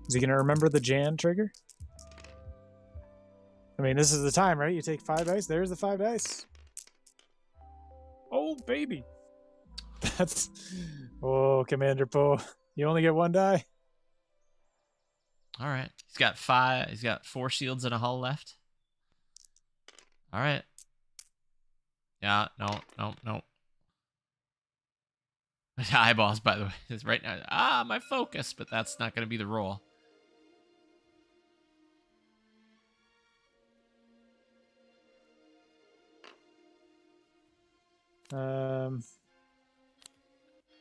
Is he going to remember the Jan trigger? I mean, this is the time, right? You take 5 dice. There's the 5 dice. Oh, baby. That's... Oh, Commander Poe. You only get 1 die. All right. He's got 5. He's got 4 shields and a hull left. All right. Yeah, no. Eyeballs, by the way, is right now. My focus, but that's not going to be the roll.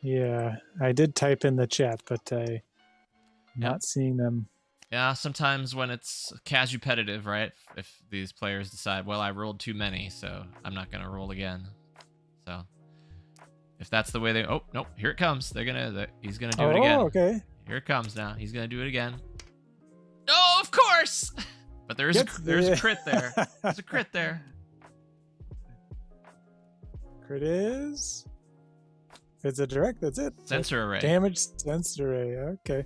Yeah, I did type in the chat, but I'm not seeing them. Yeah, sometimes when it's competitive, right? If these players decide, well, I rolled too many, so I'm not going to roll again. So if that's the way they... Oh, nope, here it comes. He's going to do it again. Oh, okay. Here it comes now. He's going to do it again. Oh, of course! But there's a crit there. There's a crit there. Crit is... If it's a direct, that's it. Sensor array. Damage sensor array. Okay.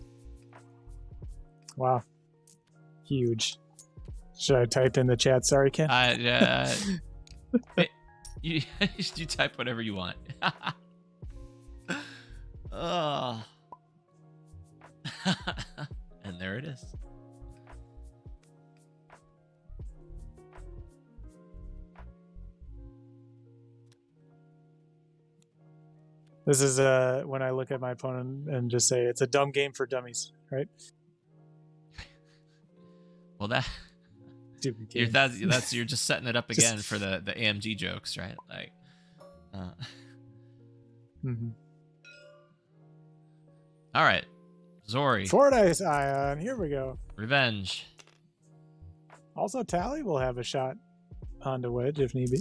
Wow. Huge. Should I type in the chat? Sorry, Ken. You type whatever you want. Oh. And there it is. This is when I look at my opponent and just say it's a dumb game for dummies, right? Well, you're just setting it up again for the AMG jokes, right? Like, All right, Zori. Fordice Ion. Here we go. Revenge. Also, Tally will have a shot onto Wedge if need be.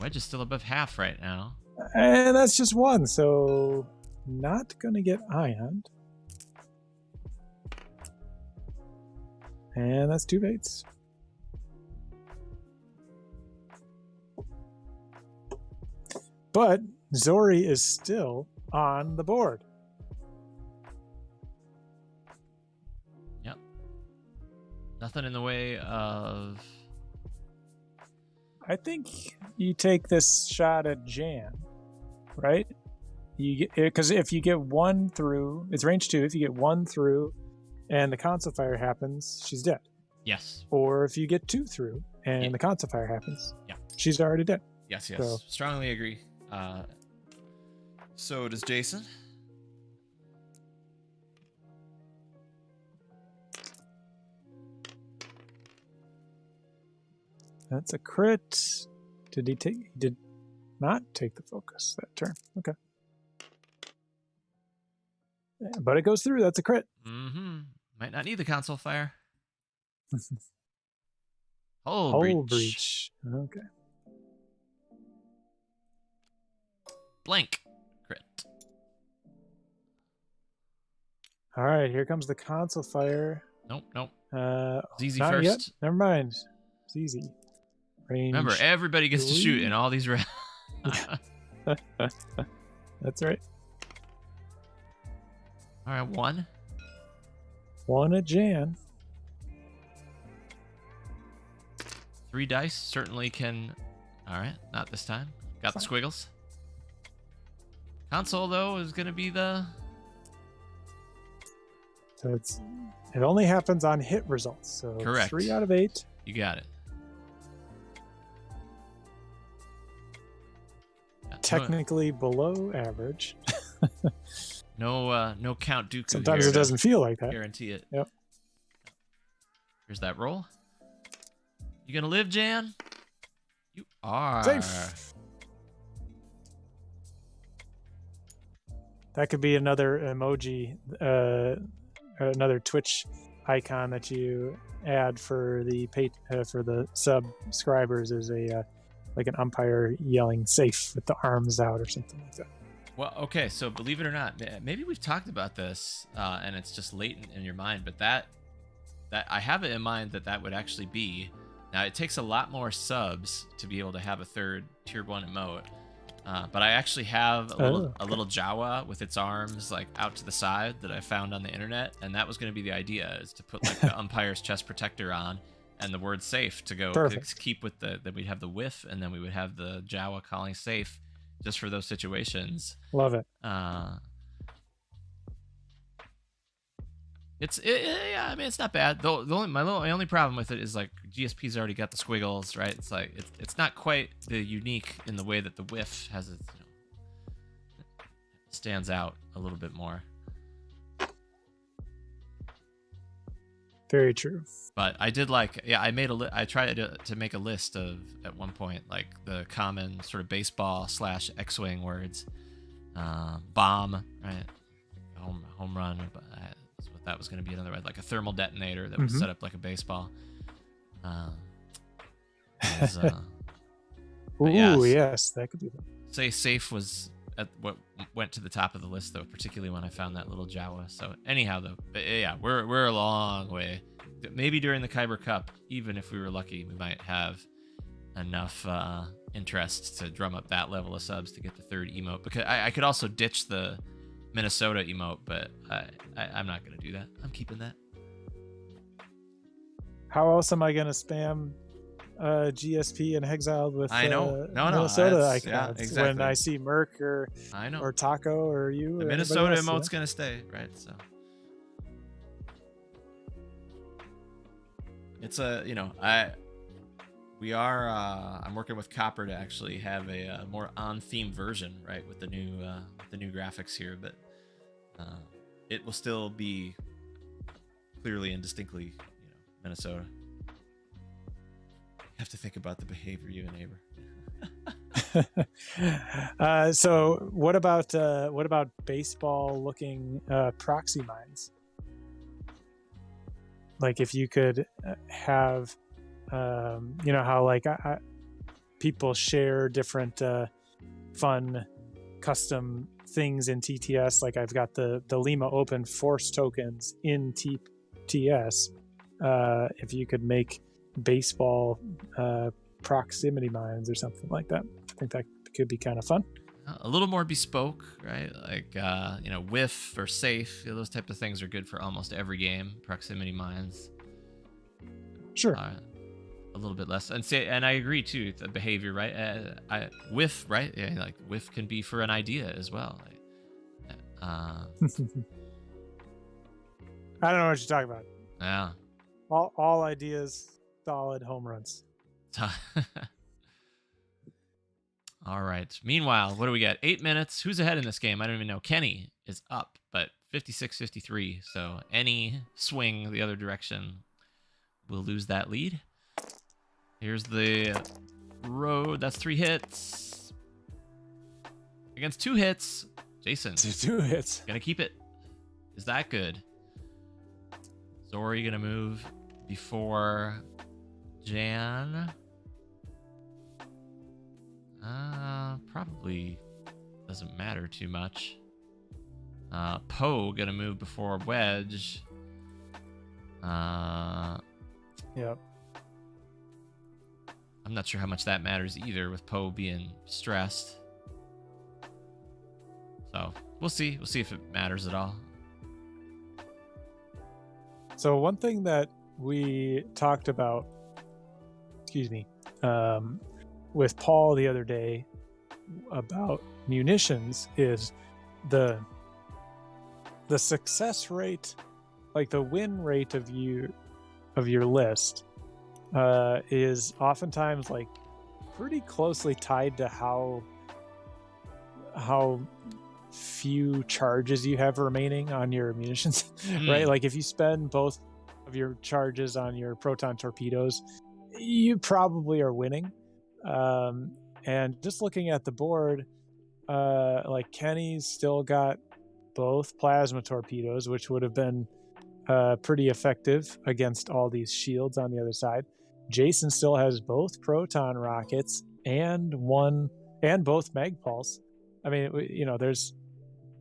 Wedge is still above half right now. And that's just 1, so not going to get Ioned. And that's 2 baits. But Zori is still on the board. Yep. Nothing in the way of... I think you take this shot at Jan, right? Because if you get 1 through, it's range 2. If you get 1 through and the console fire happens, she's dead. Yes. Or if you get 2 through and the console fire happens, she's already dead. Yes. So, strongly agree. So does Jason. That's a crit. Did he take? He did not take the focus that turn. Okay. Yeah, but it goes through. That's a crit. Might not need the console fire. Hull breach. Okay. blank crit. All right, here comes the console fire. Nope. ZZ ZZ first. Yet. Never mind. ZZ. Range. Remember, everybody gets to shoot in all these rounds. That's right. All right, 1. One at Jan. 3 dice certainly can. All right, not this time. Got the squiggles. Console though is gonna be the. So it only happens on hit results. So Correct. 3 out of 8. You got it. Yeah, Technically below average. no Count Dooku. Sometimes here it to doesn't feel like that. guarantee it. Yep. Here's that roll. You gonna live, Jan? You are. Safe. That could be another emoji, another Twitch icon that you add for the subscribers is a like an umpire yelling "safe" with the arms out or something like that. Well, okay, so believe it or not, maybe we've talked about this, and it's just latent in your mind, but that I have it in mind that would actually be. Now, it takes a lot more subs to be able to have a third tier 1 emote, but I actually have a little Jawa with its arms like out to the side that I found on the internet, and that was going to be the idea, is to put like the umpire's chest protector on and the word "safe" to go keep with then we'd have the whiff, and then we would have the Jawa calling "safe" just for those situations. Love it. Yeah, I mean, it's not bad. My only problem with it is like GSP's already got the squiggles, right? It's like it's not quite the unique in the way that the whiff has its, stands out a little bit more. Very true. But I did I tried to make a list of, at one point, like the common sort of baseball / X-wing words. Bomb, right? Home run. That was going to be another way, like a thermal detonator that was set up like a baseball. Yes, that could be them. Say "safe" was at what went to the top of the list, though, particularly when I found that little Jawa. So anyhow, though, yeah, we're a long way. Maybe during the Kyber Cup, even if we were lucky, we might have enough interest to drum up that level of subs to get the third emote. Because I could also ditch the Minnesota emote, but I'm not going to do that. I'm keeping that. How else am I going to spam GSP and Hexiled with Minnesota icons? Yeah, exactly. When I see Merc or Taco or you? The Minnesota emote's going to stay, right? So it's I'm working with Copper to actually have a more on-theme version, right, with the new graphics here, but it will still be clearly and distinctly, Minnesota. You have to think about the behavior you enable. So what about baseball-looking proxy mines? Like if you could have, how like people share different fun custom things in TTS. Like I've got the Lima Open Force tokens in TTS. If you could make baseball proximity mines or something like that, I think that could be kind of fun. A little more bespoke, right? Like whiff or safe, those type of things are good for almost every game. Proximity mines, sure. A little bit less, and I agree too. The behavior, right? Whiff, right? Yeah, like whiff can be for an idea as well. I don't know what you're talking about. Yeah. All ideas, solid home runs. All right. Meanwhile, what do we got? 8 minutes. Who's ahead in this game? I don't even know. Kenny is up, but 56-53. So any swing the other direction will lose that lead. Here's the road. That's 3 hits. Against 2 hits, Jason. 2 hits. Gonna keep it. Is that good? Zori gonna move before Jan. Probably doesn't matter too much. Poe gonna move before Wedge. Yep. I'm not sure how much that matters either, with Poe being stressed. So we'll see. We'll see if it matters at all. So one thing that we talked about, with Paul the other day about munitions is the success rate, like the win rate of your list, is oftentimes like pretty closely tied to how few charges you have remaining on your munitions. Right? Like if you spend both of your charges on your proton torpedoes, you probably are winning. And just looking at the board, like Kenny's still got both plasma torpedoes, which would have been pretty effective against all these shields on the other side. Jason still has both proton rockets and both Magpulse. I mean,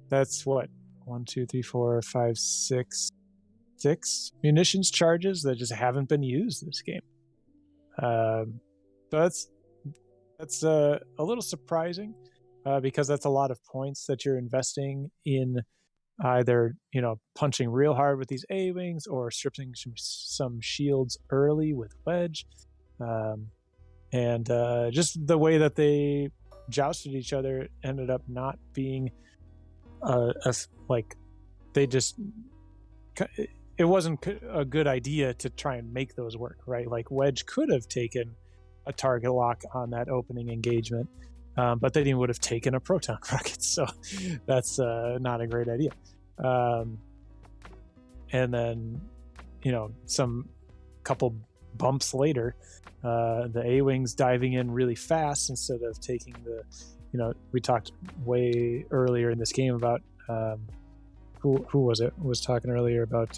that's what, 1, 2, 3, 4, 5, 6 munitions charges that just haven't been used this game. So that's a little surprising, because that's a lot of points that you're investing in either, punching real hard with these A-wings or stripping some shields early with Wedge. And just the way that they jousted each other ended up not being it wasn't a good idea to try and make those work, right? Like Wedge could have taken a target lock on that opening engagement, but they would have taken a proton rocket, so that's not a great idea. And then, some couple bumps later, the A-wings diving in really fast instead of taking we talked way earlier in this game about who was talking earlier about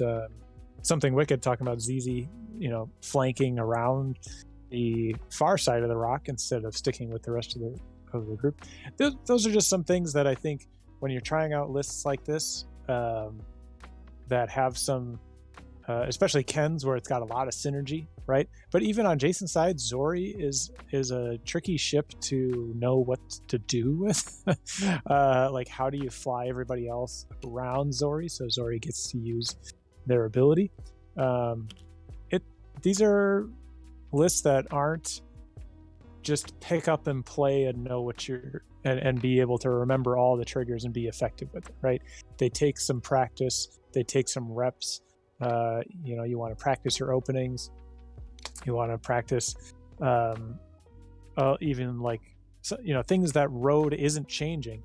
something wicked, talking about ZZ, flanking around the far side of the rock instead of sticking with the rest of the group. Those are just some things that I think when you're trying out lists like this, that have some, especially Ken's, where it's got a lot of synergy, right? But even on Jason's side, Zori is a tricky ship to know what to do with. Like, how do you fly everybody else around Zori so Zori gets to use their ability? These are lists that aren't just pick up and play and know what you're and be able to remember all the triggers and be effective with it, right? They take some practice, they take some reps. You want to practice your openings, you want to practice even things that road isn't changing,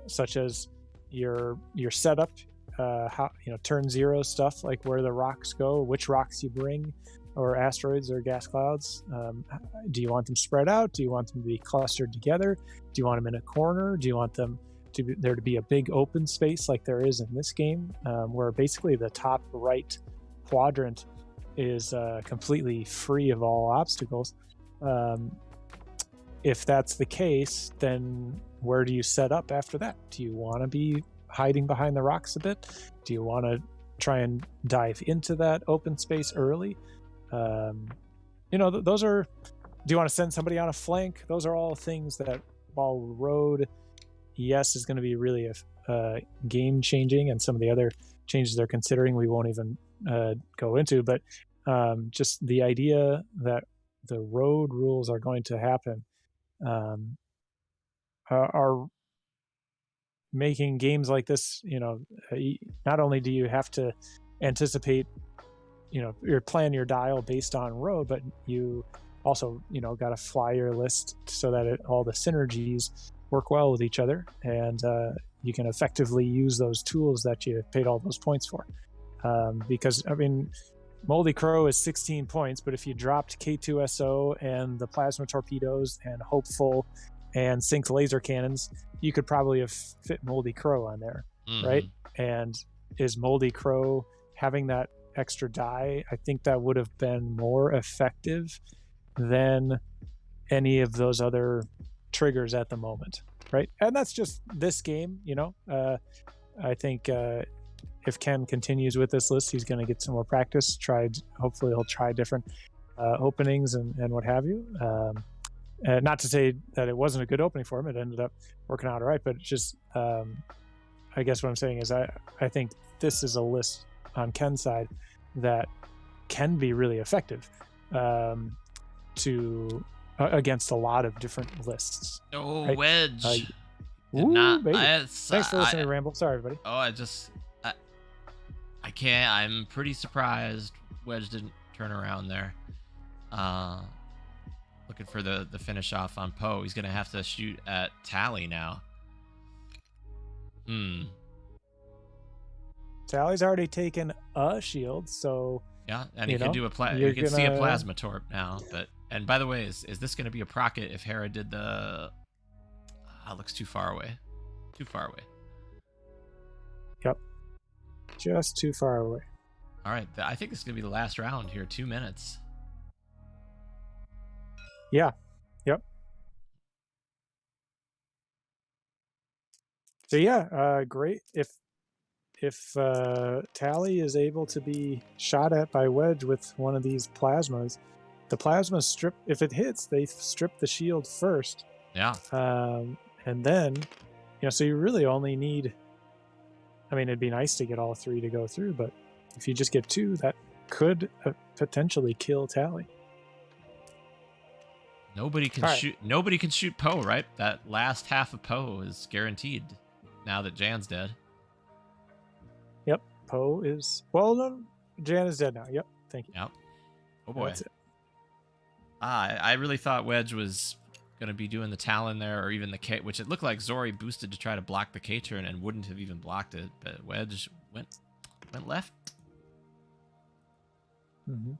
such as your setup, how turn 0 stuff, like where the rocks go, which rocks you bring, or asteroids or gas clouds. Do you want them spread out? Do you want them to be clustered together? Do you want them in a corner? Do you want them to be a big open space like there is in this game, where basically the top right quadrant is completely free of all obstacles? If that's the case, then where do you set up after that? Do you want to be hiding behind the rocks a bit? Do you want to try and dive into that open space early? Those are, do you want to send somebody on a flank? Those are all things that, while road, yes, is going to be really game changing, and some of the other changes they're considering we won't even go into, but just the idea that the road rules are going to happen are making games like this, not only do you have to anticipate, you plan your dial based on road, but you also, got to fly your list so that all the synergies work well with each other, and you can effectively use those tools that you paid all those points for. Because, Moldy Crow is 16 points, but if you dropped K2SO and the plasma torpedoes and Hopeful and synced laser cannons, you could probably have fit Moldy Crow on there, right? And is Moldy Crow having that extra die? I think that would have been more effective than any of those other triggers at the moment. right? And that's just this game, I think if Ken continues with this list, he's going to get some more practice. Hopefully, he'll try different openings and what have you. Not to say that it wasn't a good opening for him; it ended up working out all right. But it's just, I guess what I'm saying is, I think this is a list on Ken's side that can be really effective against a lot of different lists. Oh, right? Wedge. Thanks for listening to Ramble. Sorry, everybody. Oh, I can't. I'm pretty surprised Wedge didn't turn around there. Looking for the finish off on Poe. He's gonna have to shoot at Tally now. Tally's already taken a shield, so yeah, and he can do you can see a plasma torp now. And by the way, is this gonna be a procket if Hera did the? Looks too far away. Too far away. Yep. Just too far away. All right, I think this is gonna be the last round here. 2 minutes. Yeah. Yep. So yeah, great. If Tally is able to be shot at by Wedge with one of these plasmas, the plasma strip. If it hits, they strip the shield first. Yeah. And then, so you really only need. I mean, it'd be nice to get all 3 to go through, but if you just get 2, that could potentially kill Tally. Nobody can shoot. Nobody can shoot Poe, right? That last half of Poe is guaranteed. Now that Jan's dead. Yep, Poe is. Well, no, Jan is dead now. Yep, thank you. Yep. Oh boy. That's it. I really thought Wedge was gonna be doing the Talon there, or even the K, which it looked like Zori boosted to try to block the K turn and wouldn't have even blocked it, but Wedge went left. Mm-hmm.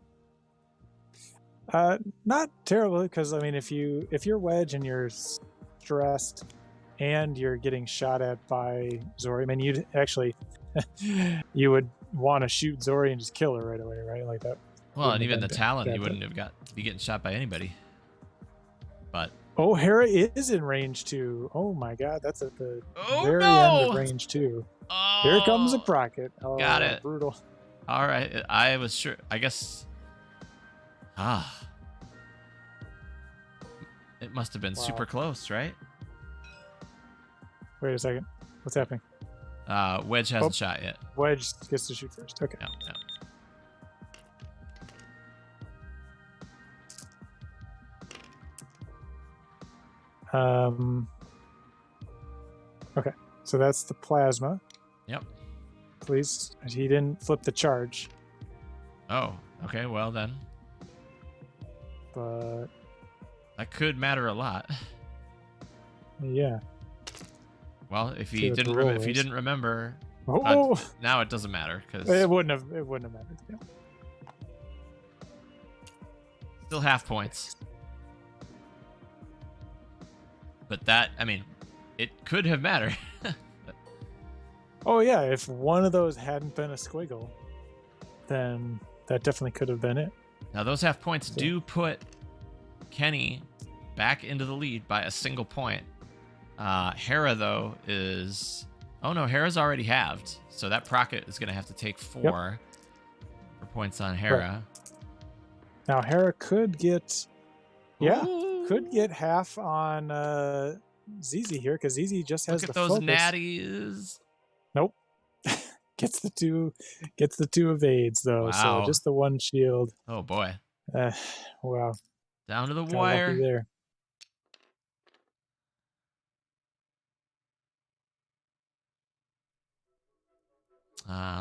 Not terribly, because I mean, if you're Wedge and you're stressed and you're getting shot at by Zori, I mean, you'd actually you would want to shoot Zori and just kill her right away, right? Like that. Well, and even the Talon, you wouldn't have got to be getting shot by anybody. But Hera is in range 2. Oh my God, that's at the very end of range 2. Oh, here comes a procket. Oh, got it. Brutal. All right, I was sure. I guess. It must have been super close, right? Wait a second. What's happening? Wedge hasn't shot yet. Wedge gets to shoot first. Okay. Yeah. Okay, so that's the plasma. Yep. Please, he didn't flip the charge. Oh, okay. Well then. But that could matter a lot. Yeah. Well, if he didn't remember, now it doesn't matter because it wouldn't have mattered. Yeah. Still half points. But that, I mean, it could have mattered. Oh yeah, if one of those hadn't been a squiggle, then that definitely could have been it. Now those half points do put Kenny back into the lead by a single point. Hera though is, oh no, Hera's already halved, so that procket is gonna have to take 4 for points on Hera. Right. Now Hera could get, Ooh. could get half on ZZ here because ZZ just has Look at the those focus. natties. Nope. gets the two evades though. Wow. So just the one shield. Oh boy. Wow. Down to the Got wire. lucky there.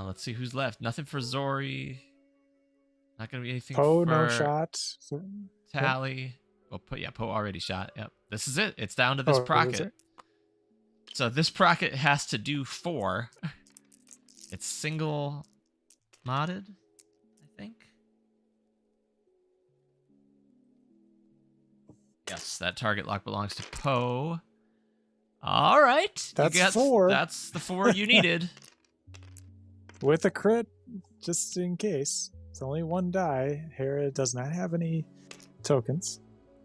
Let's see who's left. Nothing for Zori. Not gonna be anything Poe, for no shot. Tally. Well, Poe already shot. Yep. This is it. It's down to this procket. So this procket has to do 4. It's single modded, I think. Yes, that target lock belongs to Poe. All right. That's 4. That's the 4 you needed. With a crit, just in case. It's only 1 die. Hera does not have any tokens.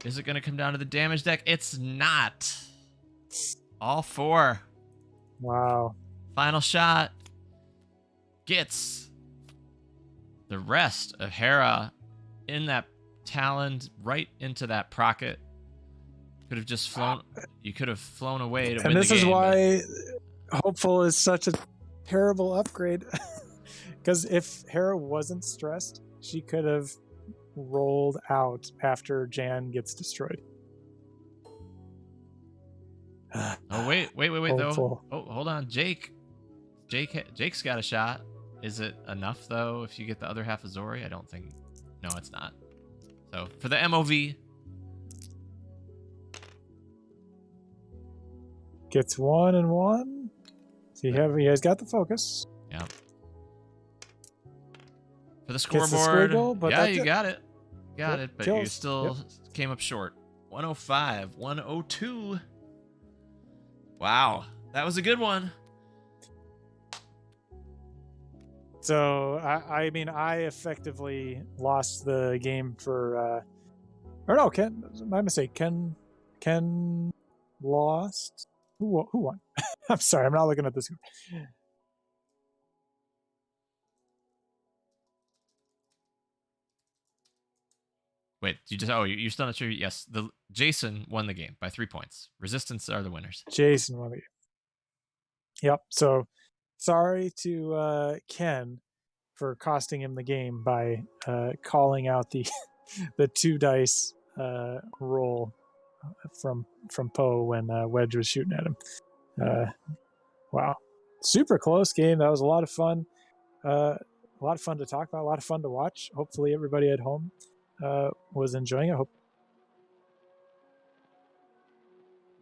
Is it going to come down to the damage deck? It's not. All 4. Wow. Final shot gets the rest of Hera in that Talon right into that Procket. Could have just flown. You could have flown away to win the game. And this is why Hopeful is such a terrible upgrade. Because if Hera wasn't stressed, she could have rolled out after Jan gets destroyed. Oh wait Hopeful. though. Oh, hold on, Jake's got a shot. Is it enough though if you get the other half of Zori? I don't think. No, it's not. So for the MOV, gets 1 and 1. So you guys got the focus. yeah. For the Gets the scoreboard, squiggle, but yeah, that's you it. got it, but you kills. still came up short. 105, 102. Wow, that was a good one. So I mean, I effectively lost the game for, or no, Ken. My mistake. Ken lost. Who won? I'm sorry, I'm not looking at this. Wait, you're still not sure? Yes, Jason won the game by 3 points. Resistance are the winners. Jason won the game. Yep. So sorry to Ken for costing him the game by calling out the the 2 dice roll from Poe when Wedge was shooting at him. Wow, super close game. That was a lot of fun. A lot of fun to talk about. A lot of fun to watch. Hopefully, everybody at home was enjoying it. I hope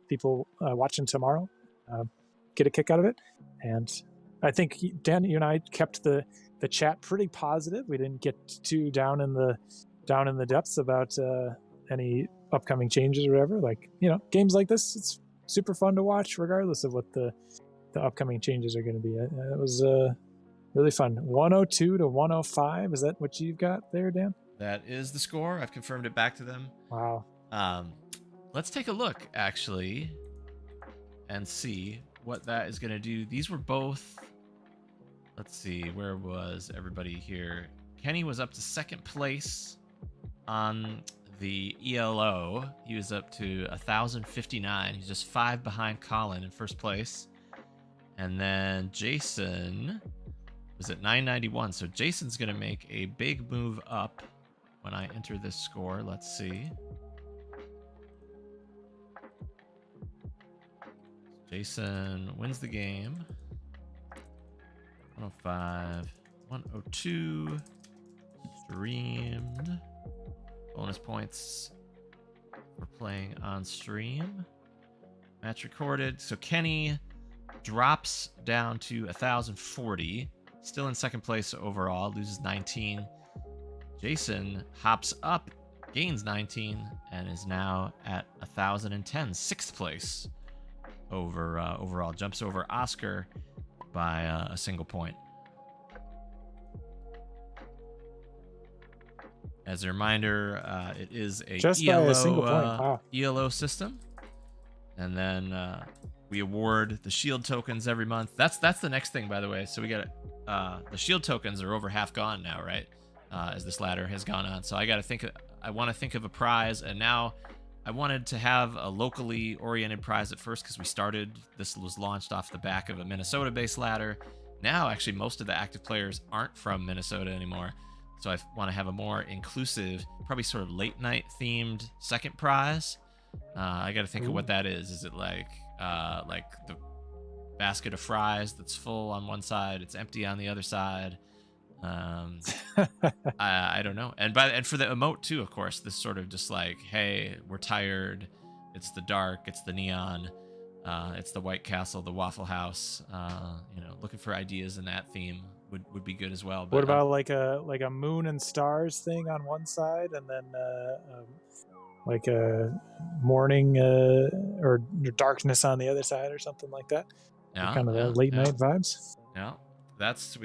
people watching tomorrow get a kick out of it. And I think Dan, you and I kept the chat pretty positive. We didn't get too down in the depths about any upcoming changes or whatever. Like, games like this, it's super fun to watch regardless of what the upcoming changes are going to be. It was really fun. 102 to 105. Is that what you've got there, Dan? That is the score. I've confirmed it back to them. Wow. Let's take a look, actually, and see what that is going to do. These were both... Let's see, where was everybody here? Kenny was up to 2nd place on the ELO. He was up to 1,059. He's just 5 behind Colin in 1st place. And then Jason was at 991. So Jason's going to make a big move up when I enter this score. Let's see. Jason wins the game. 105, 102. Streamed. Bonus points for playing on stream. Match recorded. So Kenny drops down to 1,040. Still in 2nd place overall. Loses 19. Jason hops up, gains 19, and is now at 1,010. 6th place overall. Jumps over Oscar by a single point. As a reminder, it is a Just ELO, by a single point. Wow. ELO system. And then we award the shield tokens every month. That's the next thing, by the way. So we got the shield tokens are over half gone now, right? As this ladder has gone on. So I want to think of a prize, and now I wanted to have a locally oriented prize at first because this was launched off the back of a Minnesota-based ladder. Now, actually, most of the active players aren't from Minnesota anymore. So I want to have a more inclusive, probably sort of late night themed 2nd prize. I got to think of what that is. Is it like the basket of fries that's full on one side, it's empty on the other side? I don't know. And for the emote too, of course, this sort of just like, hey, we're tired. It's the dark. It's the neon. It's the White Castle, the Waffle House. Looking for ideas in that theme would be good as well. But, what about like a moon and stars thing on one side, and then like a morning or darkness on the other side, or something like that? Yeah, kind of the late night vibes. Yeah, that's.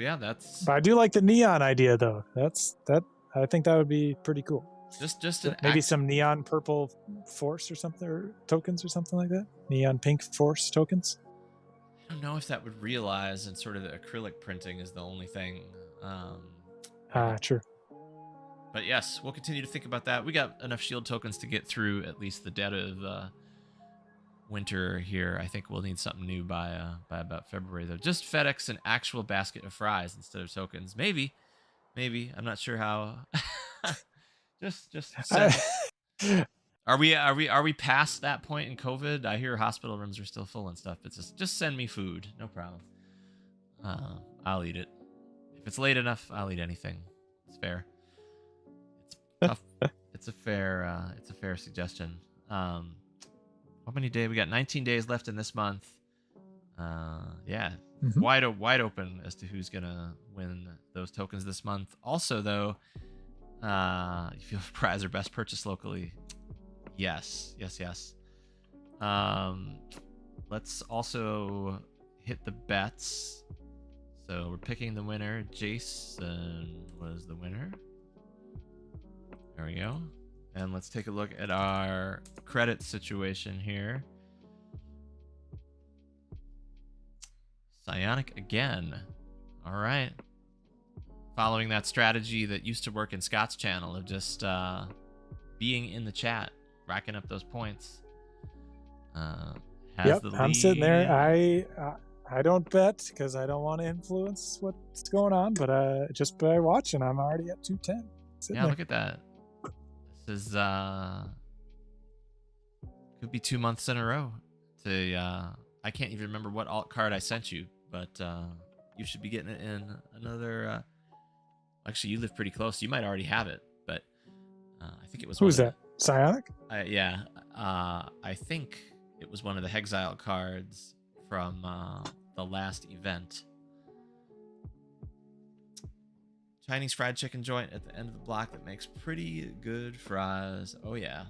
But I do like the neon idea, though. I think that would be pretty cool. Just So an maybe some neon purple force or something, or tokens or something like that. Neon pink force tokens. I don't know if that would realize, and sort of the acrylic printing is the only thing. True. But yes, we'll continue to think about that. We got enough shield tokens to get through at least the dead of winter here. I think we'll need something new by about February though. Just FedEx an actual basket of fries instead of tokens. Maybe. I'm not sure how. just send. Are we past that point in COVID? I hear hospital rooms are still full and stuff. It's just send me food, no problem. I'll eat it. If it's late enough, I'll eat anything. It's fair. It's tough. It's a fair suggestion. How many days? We got 19 days left in this month. Yeah, wide open as to who's gonna win those tokens this month. Also, though, you feel prize or best purchase locally. Yes. Let's also hit the bets. So we're picking the winner. Jason was the winner. There we go. And let's take a look at our credit situation here. Psionic again. All right. Following that strategy that used to work in Scott's channel of just being in the chat, racking up those points. Yep, I'm sitting there. I don't bet because I don't want to influence what's going on, but just by watching, I'm already at 210. Yeah, look at that. This is could be 2 months in a row. I can't even remember what alt card I sent you, but you should be getting it in another. Actually, you live pretty close. You might already have it, but I think it was. Who's that? Psionic? Yeah, I think it was one of the Hexile cards from the last event. Chinese fried chicken joint at the end of the block that makes pretty good fries. Oh yeah,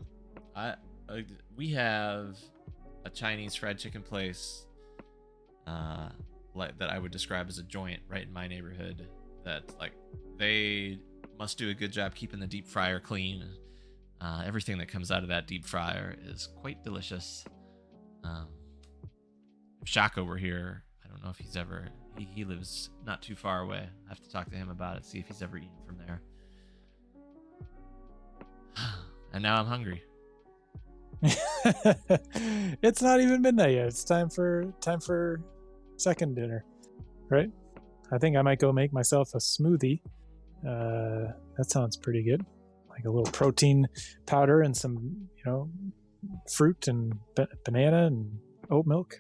we have a Chinese fried chicken place that I would describe as a joint right in my neighborhood. That they must do a good job keeping the deep fryer clean. Everything that comes out of that deep fryer is quite delicious. If Shako were here, I don't know if he's ever. He lives not too far away. I have to talk to him about it, see if he's ever eaten from there. And now I'm hungry. It's not even midnight yet. It's time for second dinner, right? I think I might go make myself a smoothie. That sounds pretty good. Like a little protein powder and some, fruit and banana and oat milk.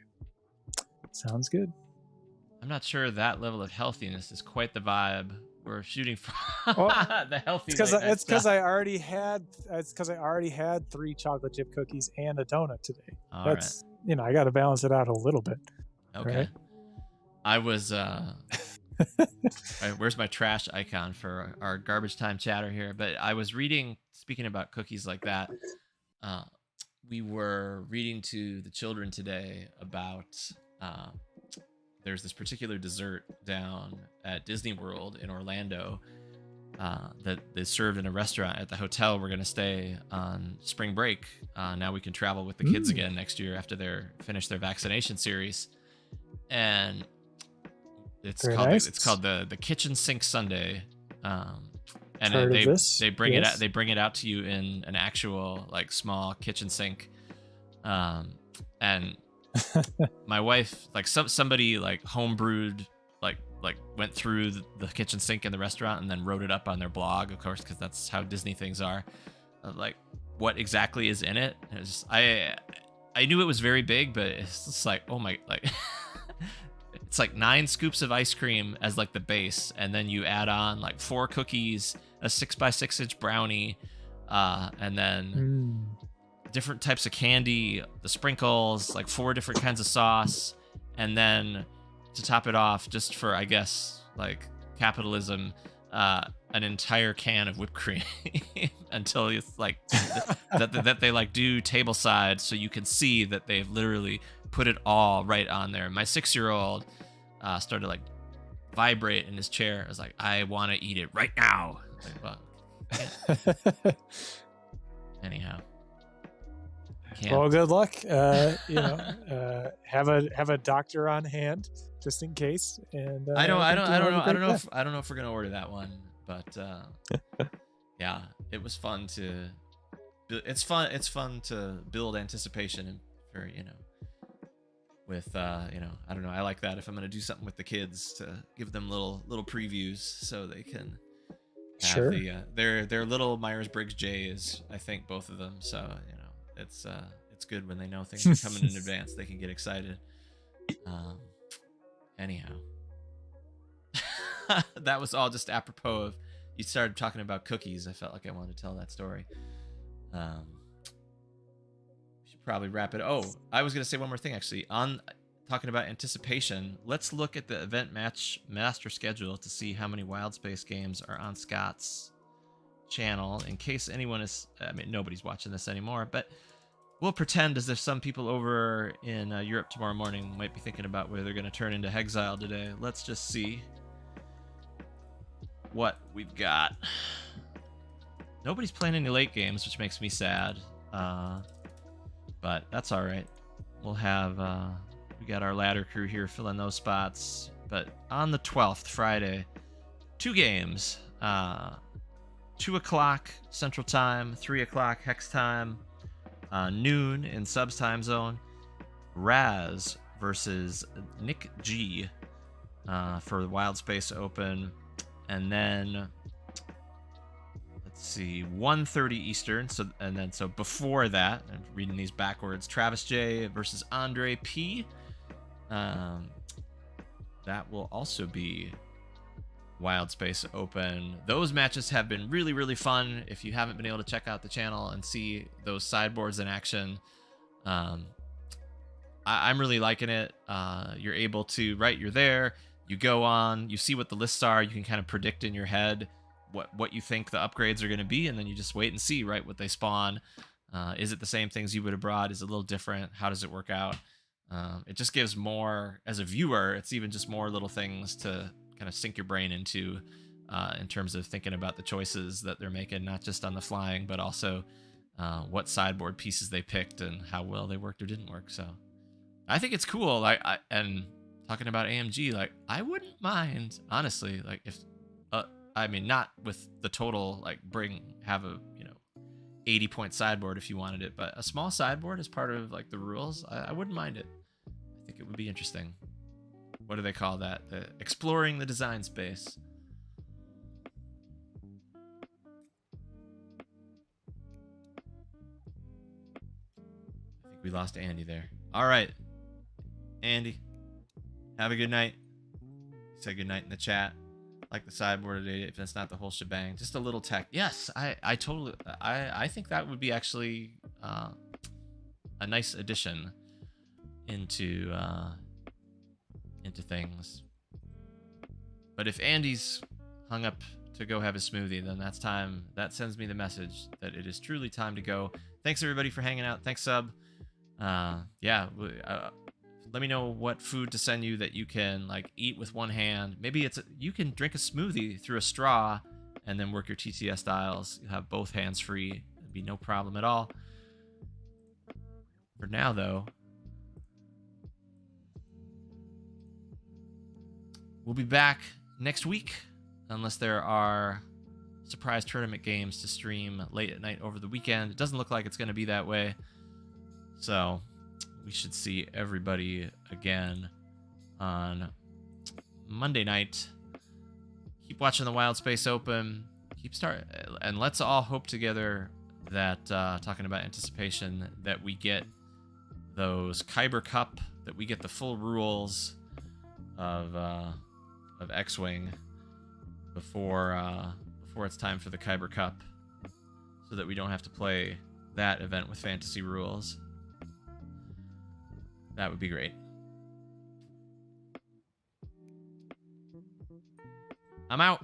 Sounds good. I'm not sure that level of healthiness is quite the vibe we're shooting for. The healthy. It's because I already had 3 chocolate chip cookies and a donut today. That's right. I got to balance it out a little bit. Okay. Right? I was. Where's my trash icon for our garbage time chatter here? But I was reading. Speaking about cookies like that, we were reading to the children today about. There's this particular dessert down at Disney World in Orlando that is served in a restaurant at the hotel we're going to stay on spring break. Now we can travel with the kids again next year after they're finished their vaccination series. And it's called the kitchen sink sundae. And they bring it out to you in an actual small kitchen sink. And my wife, somebody homebrewed, went through the kitchen sink in the restaurant and then wrote it up on their blog, of course, because that's how Disney things are. What exactly is in it? And it's just, I knew it was very big, but it's just oh my, it's 9 scoops of ice cream as the base, and then you add on 4 cookies, a 6x6 inch brownie, and then. Different types of candy, the sprinkles, 4 different kinds of sauce, and then to top it off, just for I guess capitalism, an entire can of whipped cream until it's that they do table side, so you can see that they've literally put it all right on there. My 6-year-old started vibrate in his chair. I was I want to eat it right now. Well, Anyhow. Well, good luck. Have a doctor on hand just in case. And I don't know if we're gonna order that one, but yeah, it was fun to. It's fun to build anticipation for with I don't know. I like that if I'm gonna do something with the kids to give them little previews so they can have sure. Their little Myers-Briggs J's, I think, both of them. So it's good when they know things are coming in advance. They can get excited. Anyhow, that was all just apropos of you started talking about cookies. I felt like I wanted to tell that story. We should probably wrap it. Oh, I was gonna say one more thing actually. On talking about anticipation, let's look at the event master schedule to see how many Wild Space games are on Scott's channel. In case anyone is, I mean, nobody's watching this anymore, but we'll pretend as if some people over in Europe tomorrow morning might be thinking about whether they're going to turn into Hexile today. Let's just see what we've got. Nobody's playing any late games, which makes me sad. But that's all right. We'll have, we got our ladder crew here filling those spots. But on the 12th, Friday, 2 games. 2 o'clock Central Time, 3 o'clock Hex Time, noon in Subs time zone. Raz versus Nick G for the Wild Space Open. And then let's see, 1:30 Eastern. So before that, I'm reading these backwards. Travis J versus Andre P. That will also be Wild Space Open. Those matches have been really, really fun. If you haven't been able to check out the channel and see those sideboards in action, I'm really liking it. You're able to, right, you're there, you go on, you see what the lists are, you can kind of predict in your head what you think the upgrades are going to be, and then you just wait and see, right, what they spawn. Is it the same things you would have brought? Is it a little different? How does it work out? It just gives more, as a viewer, it's even just more little things to kind of sink your brain into in terms of thinking about the choices that they're making, not just on the flying, but also what sideboard pieces they picked and how well they worked or didn't work. So I think it's cool. And talking about AMG, like, I wouldn't mind, honestly, like, if I mean, not with the total, like, have a 80-point sideboard if you wanted it, but a small sideboard as part of, like, the rules, I wouldn't mind it. I think it would be interesting. What do they call that? Exploring the design space. I think we lost Andy there. All right, Andy, have a good night. Say good night in the chat. Like the sideboard today, if it's not the whole shebang, just a little tech. Yes, I totally, I think that would be actually a nice addition into things. But if Andy's hung up to go have a smoothie, then that's time. That sends me the message that it is truly time to go. Thanks everybody for hanging out. Thanks, Sub. Let me know what food to send you that you can, like, eat with one hand. Maybe you can drink a smoothie through a straw and then work your TTS dials. You'll have both hands free. It'd be no problem at all. For now, though, we'll be back next week, unless there are surprise tournament games to stream late at night over the weekend. It doesn't look like it's going to be that way. So we should see everybody again on Monday night. Keep watching the Wild Space Open. And let's all hope together that, talking about anticipation, that we get those Kyber Cup, that we get the full rules of X-Wing before it's time for the Kyber Cup, so that we don't have to play that event with fantasy rules. That would be great. I'm out.